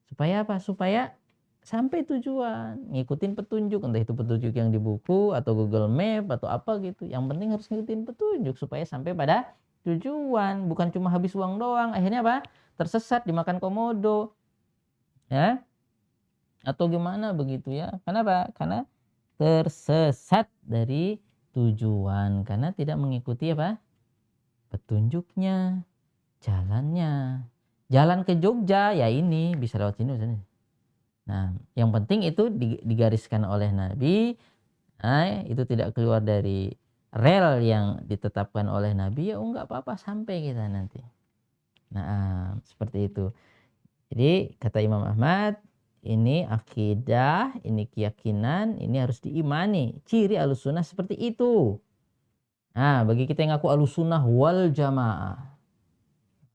Supaya apa? Supaya sampai tujuan, ngikutin petunjuk, entah itu petunjuk yang di buku atau Google Map atau apa gitu. Yang penting harus ngikutin petunjuk supaya sampai pada tujuan, bukan cuma habis uang doang. Akhirnya apa? Tersesat, dimakan komodo. Ya? Atau gimana begitu ya. Kenapa? Karena tersesat dari tujuan karena tidak mengikuti petunjuknya, jalannya. Jalan ke Jogja ya ini bisa lewat sini misalnya. Nah, yang penting itu digariskan oleh Nabi, itu tidak keluar dari rel yang ditetapkan oleh Nabi, ya enggak apa-apa sampai kita nanti. Nah, seperti itu. Jadi kata Imam Ahmad, Ini akidah, ini keyakinan, ini harus diimani. Ciri Ahlussunnah seperti itu. Nah, bagi kita yang ngaku Ahlussunnah wal Jamaah.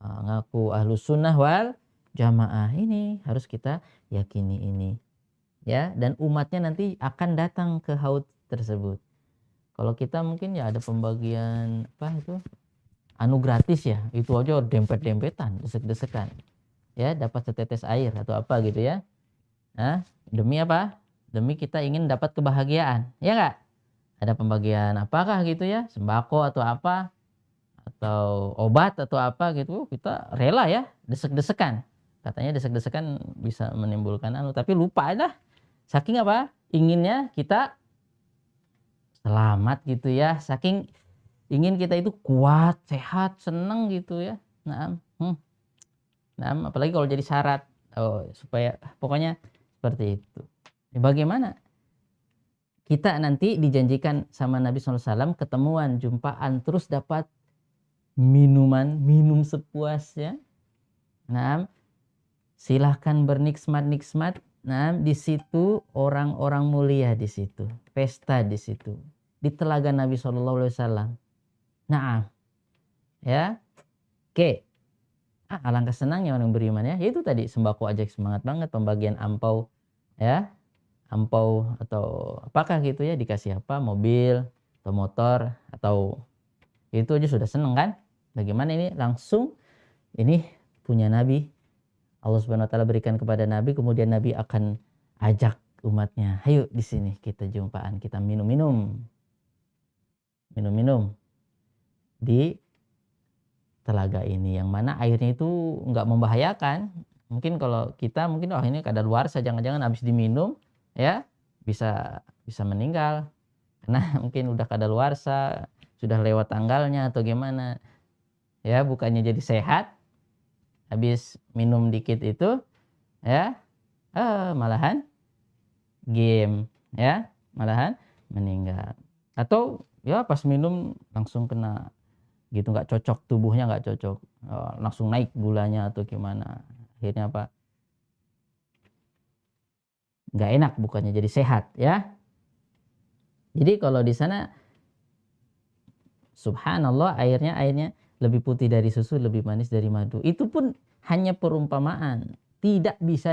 Ngaku Ahlussunnah wal Jamaah, ini harus kita yakini ini. Ya, dan umatnya nanti akan datang ke haud tersebut. Kalau kita mungkin ya ada pembagian apa itu? Anu gratis ya. Itu aja dempet-dempetan, desek-desekan. Ya, dapat setetes air atau apa gitu ya. Nah, demi apa? Demi kita ingin dapat kebahagiaan, ya nggak? Ada pembagian apakah gitu ya, sembako atau apa, atau obat atau apa gitu, kita rela ya, desek-desekan. Katanya desek-desekan bisa menimbulkan anu, tapi lupa dah. Saking apa? Inginnya kita selamat gitu ya, saking ingin kita itu kuat, sehat, seneng gitu ya. Nah, apalagi kalau jadi syarat, supaya pokoknya seperti itu. Bagaimana kita nanti dijanjikan sama Nabi SAW ketemuan, jumpaan, terus dapat minum sepuasnya. Nah, silahkan bernikmat-nikmat. Nah, di situ orang-orang mulia di situ, pesta di situ, di telaga Nabi SAW. Nah, ya, oke. Alangkah senangnya orang beriman ya. Itu tadi sembako aja semangat banget, pembagian ampau ya. Ampau atau apakah gitu ya, dikasih apa, mobil atau motor atau itu aja sudah seneng kan. Bagaimana ini langsung ini punya Nabi, Allah Subhanahu wa taala berikan kepada Nabi, kemudian Nabi akan ajak umatnya, ayo di sini kita jumpaan, kita minum-minum di telaga ini, yang mana airnya itu nggak membahayakan. Mungkin kalau kita mungkin ini kadaluarsa, jangan-jangan habis diminum ya bisa meninggal karena mungkin udah kadaluarsa, sudah lewat tanggalnya atau gimana ya, bukannya jadi sehat habis minum dikit itu ya, malahan game ya, malahan meninggal. Atau ya pas minum langsung kena gitu, nggak cocok, tubuhnya nggak cocok, langsung naik gulanya atau gimana, akhirnya apa, nggak enak, bukannya jadi sehat ya. Jadi kalau di sana subhanallah, airnya lebih putih dari susu, lebih manis dari madu. Itu pun hanya perumpamaan, tidak bisa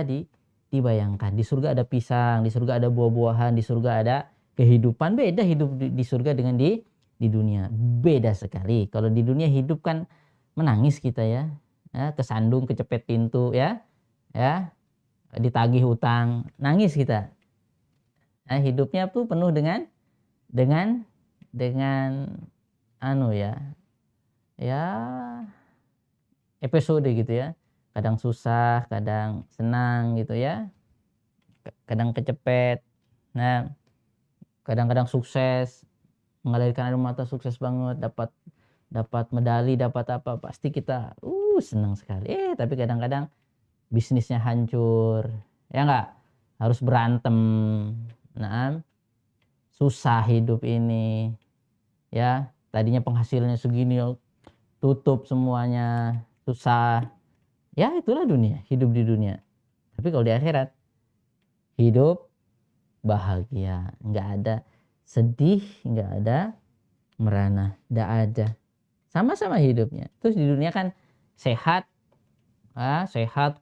dibayangkan. Di surga ada pisang, di surga ada buah-buahan, di surga ada kehidupan. Beda hidup di surga dengan di dunia, beda sekali. Kalau di dunia hidup kan menangis kita ya, kesandung, kecepet pintu ya, ditagih hutang, nangis kita. Nah, hidupnya tuh penuh dengan anu ya episode gitu ya, kadang susah, kadang senang gitu ya, kadang kecepet. Nah, kadang-kadang sukses, mengalirkan air mata, sukses banget, dapat medali, dapat apa, pasti kita senang sekali. Tapi kadang-kadang bisnisnya hancur, ya enggak, harus berantem. Nah, susah hidup ini ya, tadinya penghasilannya segini tutup semuanya, susah ya. Itulah dunia, hidup di dunia. Tapi kalau di akhirat hidup bahagia, nggak ada sedih, nggak ada merana, nggak ada, sama-sama hidupnya. Terus di dunia kan sehat,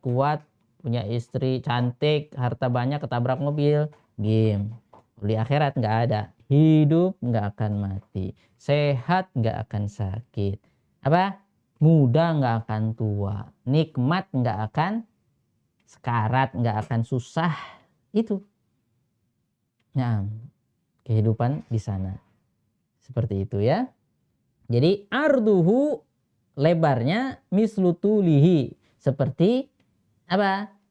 kuat, punya istri cantik, harta banyak, ketabrak mobil, game. Di akhirat nggak ada, hidup nggak akan mati, sehat nggak akan sakit, muda nggak akan tua, nikmat nggak akan sekarat, nggak akan susah. Itu nah kehidupan di sana seperti itu ya. Jadi arduhu, lebarnya, mislutulihi, seperti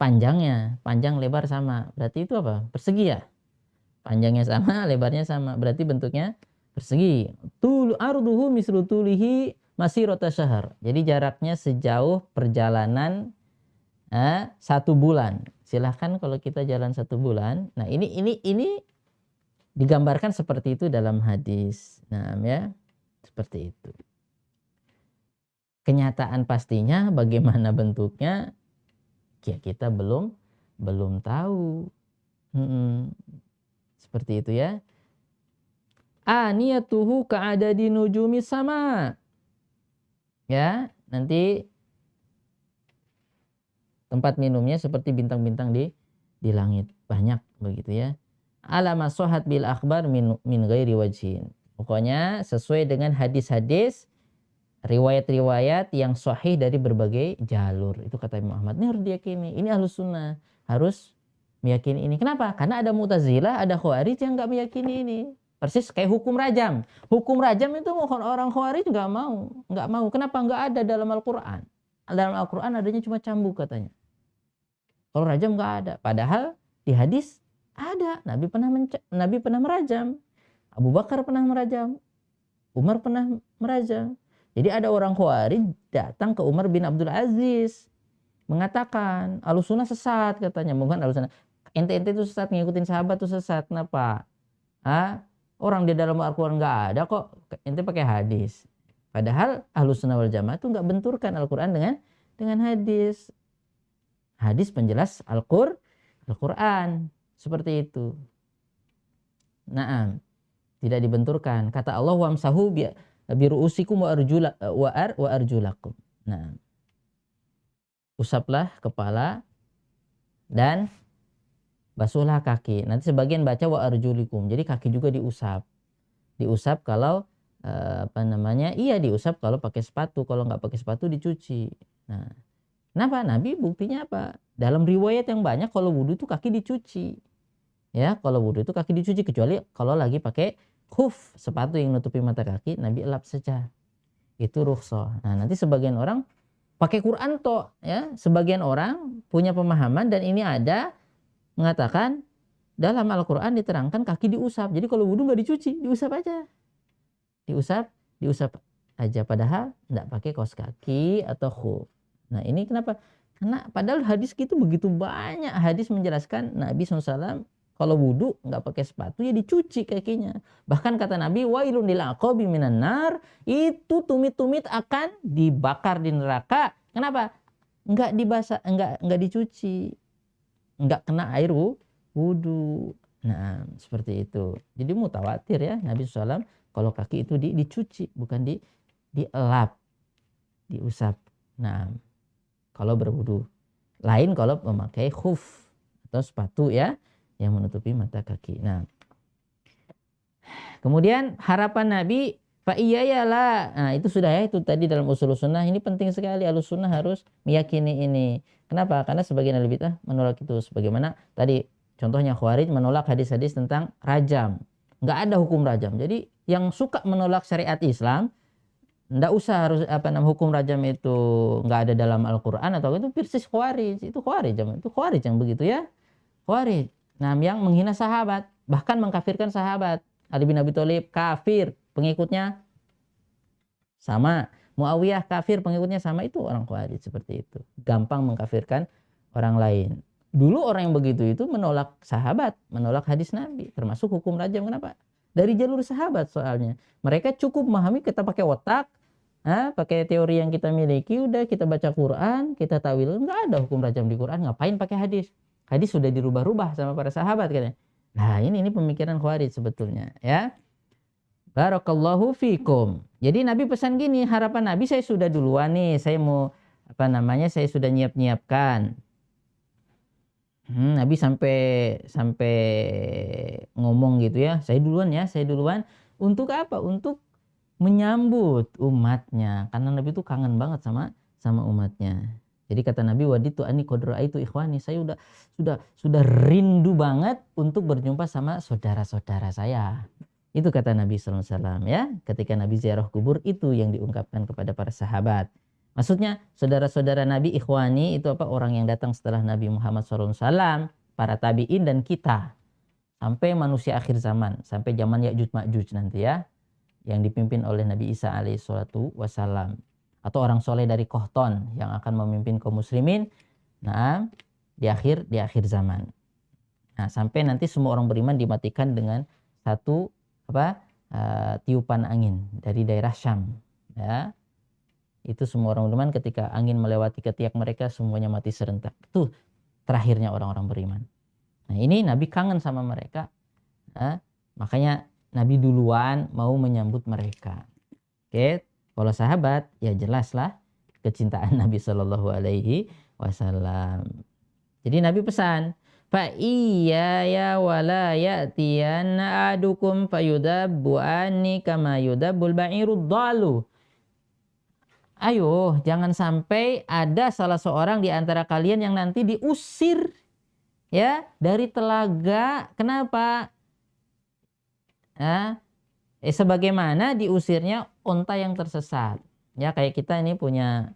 panjangnya, panjang lebar sama, berarti itu persegi ya, panjangnya sama, lebarnya sama, berarti bentuknya persegi. Arduhu mislutulihi masirata syahr, jadi jaraknya sejauh perjalanan 1 bulan. Silahkan kalau kita jalan 1 bulan. Nah, ini digambarkan seperti itu dalam hadis. Nah ya, seperti itu. Kenyataan pastinya bagaimana bentuknya ya kita belum Belum tahu. Seperti itu ya. Aniyatuhu ka'adadi nujumi sama. Ya, nanti tempat minumnya seperti bintang-bintang di langit. Banyak begitu ya. Alama sohat bil akhbar min ghairi wajhin. Pokoknya sesuai dengan hadis-hadis, riwayat-riwayat yang sahih dari berbagai jalur. Itu kata Imam Ahmad. Ini harus diyakini. Ini ahlus sunnah. Harus meyakini ini. Kenapa? Karena ada Mu'tazilah, ada Khawarij yang nggak meyakini ini. Persis kayak hukum rajam. Hukum rajam itu orang Khawarij nggak mau. Nggak mau. Kenapa? Nggak ada dalam Al-Quran. Dalam Al-Quran adanya cuma cambuk katanya. Kalau rajam nggak ada. Padahal di hadis ada. Nabi pernah merajam. Abu Bakar pernah merajam. Umar pernah merajam. Jadi ada orang Khawarij datang ke Umar bin Abdul Aziz. Mengatakan, Ahlussunnah sesat katanya. Bukan Ahlussunnah. Ente-ente itu sesat, ngikutin sahabat itu sesat. Kenapa? Orang di dalam Al-Quran nggak ada kok. Ente pakai hadis. Padahal Ahlussunnah wal Jamaah itu nggak benturkan Al-Quran dengan hadis. Hadis penjelas Al-Quran. Seperti itu. Naam. Tidak dibenturkan. Kata Allah, wamsahu biru'usikum wa arjulakum. Nah, usaplah kepala dan basuhlah kaki. Nanti sebagian baca wa arjulikum. Jadi kaki juga diusap. Diusap kalau diusap kalau pakai sepatu. Kalau nggak pakai sepatu dicuci. Nah, kenapa? Nabi buktinya apa? Dalam riwayat yang banyak kalau wudhu itu kaki dicuci. Ya, kalau wudhu itu kaki dicuci, kecuali kalau lagi pakai khuf, sepatu yang nutupi mata kaki, Nabi elap saja. Itu rukhsah. Nah, nanti sebagian orang pakai Quran toh, ya. Sebagian orang punya pemahaman dan ini ada mengatakan dalam Al-Quran diterangkan kaki diusap. Jadi kalau wudhu nggak dicuci, diusap aja. Diusap aja. Padahal nggak pakai kaos kaki atau khuf. Nah, ini kenapa? Karena padahal hadis itu begitu banyak hadis menjelaskan Nabi SAW kalau wudhu nggak pakai sepatu ya dicuci kakinya. Bahkan kata Nabi, wailun lil aqabi minan nar, itu tumit-tumit akan dibakar di neraka. Kenapa? Nggak dibasah, nggak dicuci, nggak kena air wudhu. Nah, seperti itu. Jadi mutawatir ya Nabi SAW kalau kaki itu dicuci, bukan dielap, diusap. Nah, kalau berwudhu. Lain kalau memakai khuf atau sepatu ya, yang menutupi mata kaki. Nah, kemudian harapan Nabi, fa iyayalah. Nah, itu sudah ya, itu tadi dalam usul sunnah. Ini penting sekali, Ahlus Sunnah harus meyakini ini. Kenapa? Karena sebagian ahli bidah menolak itu. Sebagaimana tadi contohnya Khawarij menolak hadis-hadis tentang rajam. Nggak ada hukum rajam. Jadi yang suka menolak syariat Islam, nggak usah harus hukum rajam itu nggak ada dalam Al-Quran atau itu persis Khawarij. Itu Khawarij yang begitu ya. Khawarij. Nah, yang menghina sahabat, bahkan mengkafirkan sahabat. Ali bin Abi Thalib kafir, pengikutnya sama. Muawiyah kafir, pengikutnya sama. Itu orang Khawarij seperti itu. Gampang mengkafirkan orang lain. Dulu orang yang begitu itu menolak sahabat, menolak hadis Nabi, termasuk hukum rajam. Kenapa? Dari jalur sahabat soalnya. Mereka cukup memahami, kita pakai otak, pakai teori yang kita miliki, udah kita baca Quran, kita tawil. Nggak ada hukum rajam di Quran, ngapain pakai hadis? Hadis sudah dirubah-rubah sama para sahabat katanya. Nah, ini pemikiran Khawarij sebetulnya ya. Barakallahu fikum. Jadi Nabi pesan gini, harapan Nabi, saya sudah duluan nih, saya mau saya sudah nyiapkan. Nabi sampai ngomong gitu ya, saya duluan. Untuk apa? Untuk menyambut umatnya, karena Nabi itu kangen banget sama umatnya. Jadi kata Nabi, waditu ani qadra itu ikhwani, saya sudah rindu banget untuk berjumpa sama saudara-saudara saya. Itu kata Nabi SAW ya. Ketika Nabi ziarah kubur, itu yang diungkapkan kepada para sahabat. Maksudnya saudara-saudara Nabi ikhwani itu apa? Orang yang datang setelah Nabi Muhammad SAW, para tabi'in dan kita. Sampai manusia akhir zaman, sampai zaman Ya'juj Ma'juj nanti ya. Yang dipimpin oleh Nabi Isa alaihissalam. Atau orang soleh dari Qahtan yang akan memimpin kaum muslimin. Nah, di akhir zaman. Nah, sampai nanti semua orang beriman dimatikan dengan satu tiupan angin dari daerah Syam. Ya. Itu semua orang beriman ketika angin melewati ketiak mereka semuanya mati serentak. Tuh terakhirnya orang-orang beriman. Nah ini Nabi kangen sama mereka, makanya Nabi duluan mau menyambut mereka. Oke, kalau sahabat ya jelaslah kecintaan Nabi Shallallahu Alaihi Wasallam. Jadi Nabi pesan, fa iya ya wala ya'tiyanna adukum fayudabbu anni kama yudabbul ba'irud dalu. Ayo, jangan sampai ada salah seorang di antara kalian yang nanti diusir ya dari telaga. Kenapa? Sebagaimana diusirnya onta yang tersesat. Ya kayak kita ini punya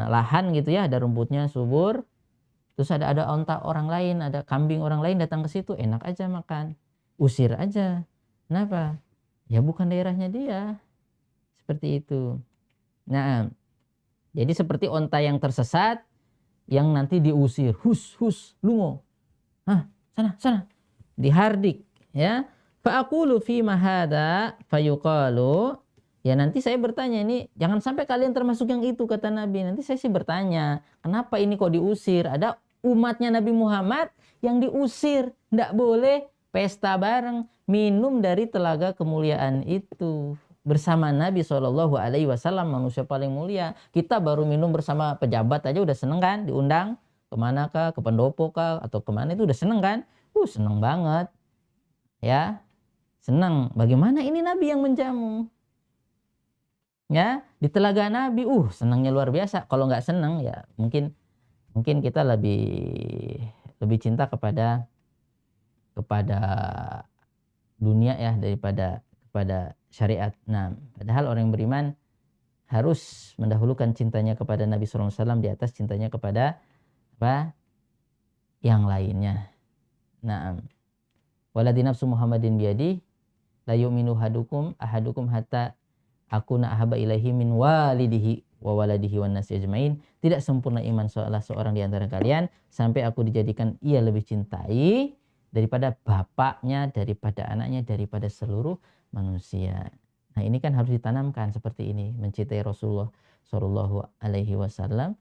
lahan gitu ya, ada rumputnya subur. Terus ada onta orang lain, ada kambing orang lain datang ke situ, enak aja makan. Usir aja. Kenapa? Ya bukan daerahnya dia. Seperti itu. Nah, jadi seperti onta yang tersesat yang nanti diusir, hus lungo, sana, dihardik, ya. Fa'aqulu fi mahada fayuqalu, ya nanti saya bertanya ini, jangan sampai kalian termasuk yang itu kata Nabi. Nanti saya sih bertanya, kenapa ini kok diusir? Ada umatnya Nabi Muhammad yang diusir, tidak boleh pesta bareng, minum dari telaga kemuliaan itu. Bersama Nabi Shallallahu Alaihi Wasallam, manusia paling mulia. Kita baru minum bersama pejabat aja udah seneng kan, diundang kemana kah, ke pendopo kah, atau kemana itu udah seneng kan? Seneng banget, ya, seneng. Bagaimana ini Nabi yang menjamu, ya, di telaga Nabi, senangnya luar biasa. Kalau nggak seneng, ya mungkin kita lebih cinta kepada dunia ya daripada syariat. Nah, padahal orang yang beriman harus mendahulukan cintanya kepada Nabi SAW di atas cintanya kepada yang lainnya. Nah, waladi nafsu Muhammadin biyadi la yu'minu ahadukum hatta akuna ahaba ilaihi min walidihi wa waladihi wan nasi ajmain. Tidak sempurna iman salah seorang di antara kalian sampai aku dijadikan ia lebih cintai daripada bapaknya, daripada anaknya, daripada seluruh manusia. Nah ini kan harus ditanamkan seperti ini, mencintai Rasulullah Shallallahu Alaihi Wasallam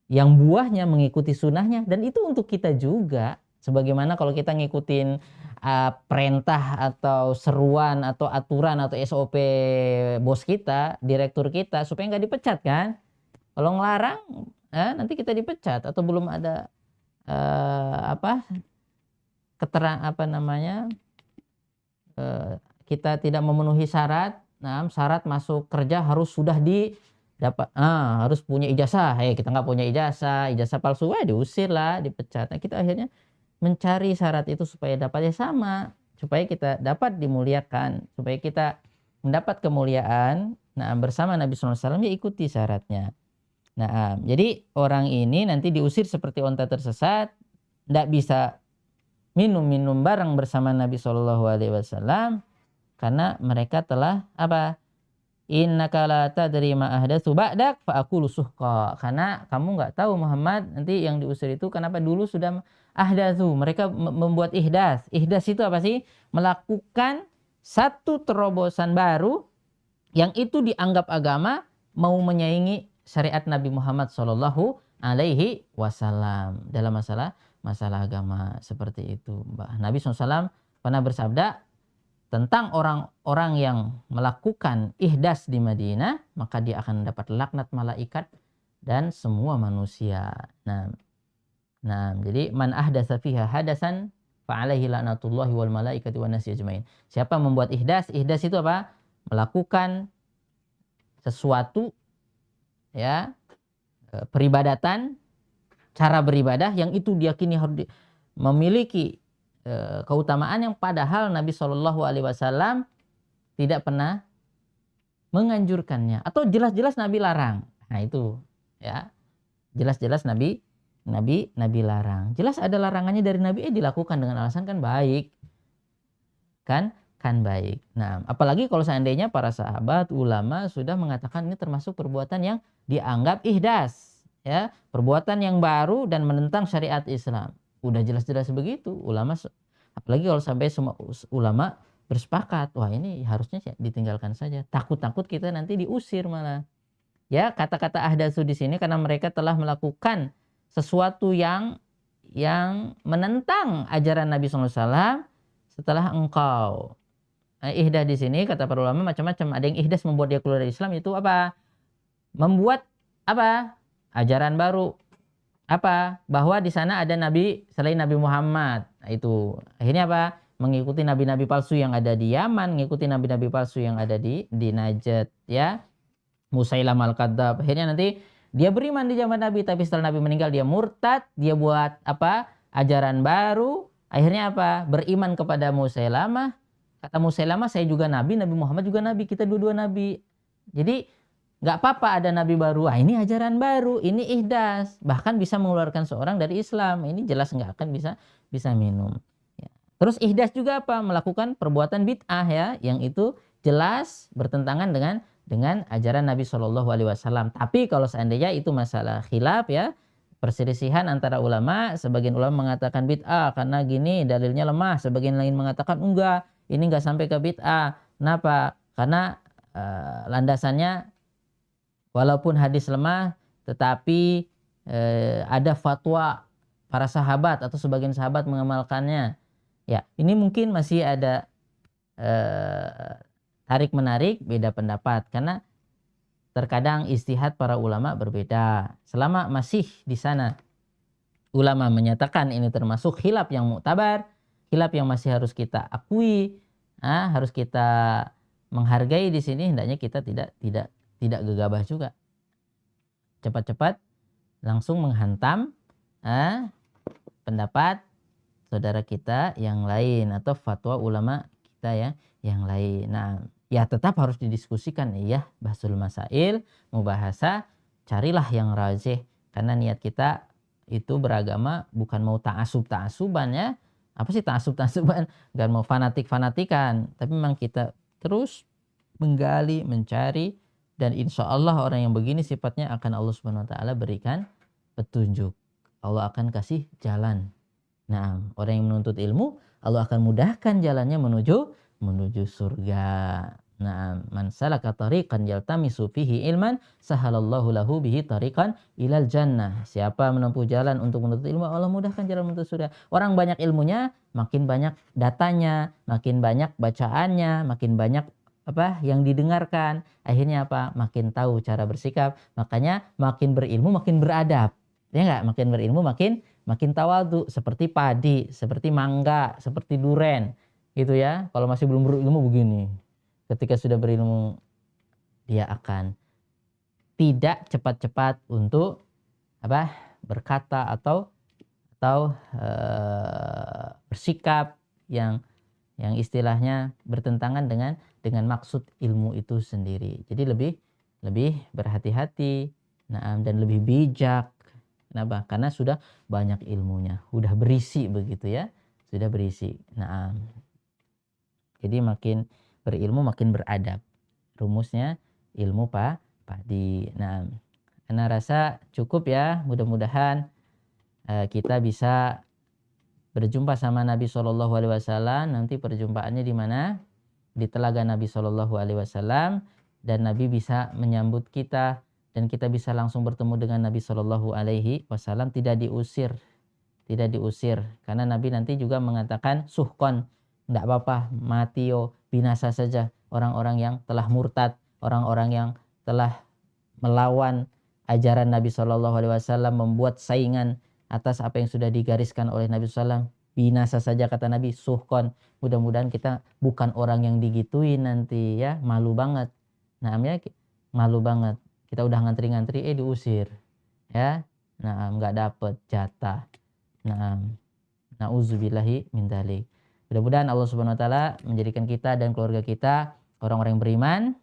yang buahnya mengikuti sunnahnya, dan itu untuk kita juga. Sebagaimana kalau kita ngikutin perintah atau seruan atau aturan atau SOP bos kita, direktur kita, supaya nggak dipecat kan. Kalau ngelarang nanti kita dipecat, atau belum ada kita tidak memenuhi syarat. Nah, syarat masuk kerja harus sudah harus punya ijazah. Kita nggak punya ijazah palsu, diusir lah, dipecat. Nah, kita akhirnya mencari syarat itu supaya dapatnya sama, supaya kita dapat dimuliakan, supaya kita mendapat kemuliaan. Nah, bersama Nabi SAW ya ikuti syaratnya. Nah, jadi orang ini nanti diusir seperti onta tersesat, tidak bisa minum bareng bersama Nabi SAW, karena mereka telah innaka la tadri ma ahdatsu ba'dak fa aqulu suhqa. Karena kamu nggak tahu Muhammad, nanti yang diusir itu kenapa dulu sudah ahdatsu, mereka membuat ihdas. Ihdas itu apa sih? Melakukan satu terobosan baru yang itu dianggap agama, mau menyaingi syariat Nabi Muhammad Shallallahu Alaihi Wasallam dalam masalah agama seperti itu. Nabi SAW pernah bersabda tentang orang-orang yang melakukan ihdas di Madinah, maka dia akan mendapat laknat malaikat dan semua manusia. Nah, jadi man ahdatsa fiha hadasan fa alaihi laknatullahi wal malaikati wan nasi ajmain. Siapa membuat ihdas? Ihdas itu apa? Melakukan sesuatu ya, peribadatan, cara beribadah yang itu diyakini harus memiliki keutamaan yang padahal Nabi Shallallahu Alaihi Wasallam tidak pernah menganjurkannya, atau jelas-jelas Nabi larang. Nah itu ya, jelas-jelas Nabi larang. Jelas ada larangannya dari Nabi, dilakukan dengan alasan kan baik, kan baik. Nah, apalagi kalau seandainya para sahabat, ulama sudah mengatakan ini termasuk perbuatan yang dianggap ihdas, ya, perbuatan yang baru dan menentang syariat Islam. Udah jelas-jelas begitu, ulama, apalagi kalau sampai semua ulama bersepakat, wah ini harusnya ditinggalkan saja. Takut-takut kita nanti diusir malah. Ya, kata-kata ahdatsu di sini karena mereka telah melakukan sesuatu yang yang menentang ajaran Nabi SAW setelah engkau. Ihdas di sini kata para ulama macam-macam. Ada yang ihdas membuat dia keluar dari Islam, itu apa? Membuat apa? Ajaran baru. Apa? Bahwa di sana ada nabi selain Nabi Muhammad. Nah, itu akhirnya apa? Mengikuti nabi-nabi palsu yang ada di Yaman, mengikuti nabi-nabi palsu yang ada di Najd, ya. Musailam al-Kadzab. Akhirnya nanti dia beriman di zaman Nabi, tapi setelah Nabi meninggal dia murtad, dia buat apa? Ajaran baru. Akhirnya apa? Beriman kepada Musailamah. Kata Musailamah, saya juga nabi, Nabi Muhammad juga nabi, kita dua-dua nabi. Jadi nggak apa-apa ada nabi baru. Ini ajaran baru, ini ihdas, bahkan bisa mengeluarkan seorang dari Islam. Ini jelas nggak akan bisa minum. Ya. Terus ihdas juga apa? Melakukan perbuatan bid'ah, ya, yang itu jelas bertentangan dengan ajaran Nabi Shallallahu Alaihi Wasallam. Tapi kalau seandainya itu masalah khilaf, ya, perselisihan antara ulama, sebagian ulama mengatakan bid'ah karena gini dalilnya lemah, sebagian lain mengatakan enggak, ini enggak sampai ke bid'ah. Kenapa? Karena landasannya walaupun hadis lemah, tetapi ada fatwa para sahabat atau sebagian sahabat mengamalkannya. Ya, ini mungkin masih ada tarik menarik, beda pendapat, karena terkadang ijtihad para ulama berbeda. Selama masih di sana ulama menyatakan ini termasuk khilaf yang muktabar, khilaf yang masih harus kita akui, harus kita menghargai, di sini hendaknya kita tidak gegabah juga. Cepat-cepat langsung menghantam pendapat saudara kita yang lain atau fatwa ulama kita, ya, yang lain. Nah, ya tetap harus didiskusikan, ya, bahsul masail, mubahasa, carilah yang rajih, karena niat kita itu beragama bukan mau ta'assuban, ya. Apa sih ta'assuban? Gak mau fanatik-fanatikan, tapi memang kita terus menggali, mencari, dan insya Allah orang yang begini sifatnya akan Allah Subhanahu Wa Taala berikan petunjuk. Allah akan kasih jalan. Nah, orang yang menuntut ilmu, Allah akan mudahkan jalannya menuju surga. Nah, man salaka tariqan yaltamisu fihi ilman sahalallahu lahu bihi tariqan ilal jannah. Siapa menempuh jalan untuk menuntut ilmu, Allah mudahkan jalan menuju surga. Orang banyak ilmunya, makin banyak datanya, makin banyak bacaannya, makin banyak apa yang didengarkan. Akhirnya apa? Makin tahu cara bersikap. Makanya makin berilmu makin beradab. Ya enggak? Makin berilmu makin tawadhu, seperti padi, seperti mangga, seperti duren. Gitu, ya. Kalau masih belum berilmu begini. Ketika sudah berilmu, dia akan tidak cepat-cepat untuk apa? Berkata atau bersikap yang istilahnya bertentangan dengan maksud ilmu itu sendiri. Jadi lebih berhati-hati, dan lebih bijak. Kenapa? Karena sudah banyak ilmunya, sudah berisi begitu, ya, sudah berisi. Jadi makin berilmu makin beradab. Rumusnya ilmu padi. Nah, karena rasa cukup, ya. Mudah-mudahan kita bisa berjumpa sama Nabi Shallallahu Alaihi Wasallam. Nanti perjumpaannya di mana? Di telaga Nabi Shallallahu Alaihi Wasallam, dan Nabi bisa menyambut kita dan kita bisa langsung bertemu dengan Nabi Shallallahu Alaihi Wasallam, tidak diusir, karena Nabi nanti juga mengatakan suhkon, tidak apa-apa, matio, binasa saja orang-orang yang telah murtad, orang-orang yang telah melawan ajaran Nabi Shallallahu Alaihi Wasallam, membuat saingan atas apa yang sudah digariskan oleh Nabi SAW, binasa saja kata Nabi, suhkon. Mudah-mudahan kita bukan orang yang digituin nanti, ya, malu banget. Nah, ya, malu banget. Kita udah ngantri-ngantri, diusir, ya. Nah, nggak dapet jatah. Nah, na'udzubillahi min dzalik. Mudah-mudahan Allah Subhanahu Wa Taala menjadikan kita dan keluarga kita orang-orang yang beriman,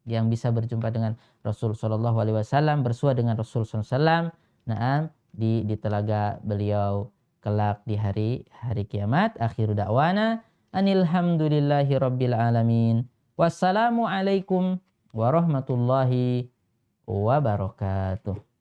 yang bisa berjumpa dengan Rasul Shallallahu Alaihi Wasallam, bersua dengan Rasul Sallallahu Alaihi Wasallam. Nah, di telaga beliau kelak di hari kiamat. Akhiru da'wana anilhamdulillahi rabbil alamin. Wassalamualaikum warahmatullahi wabarakatuh.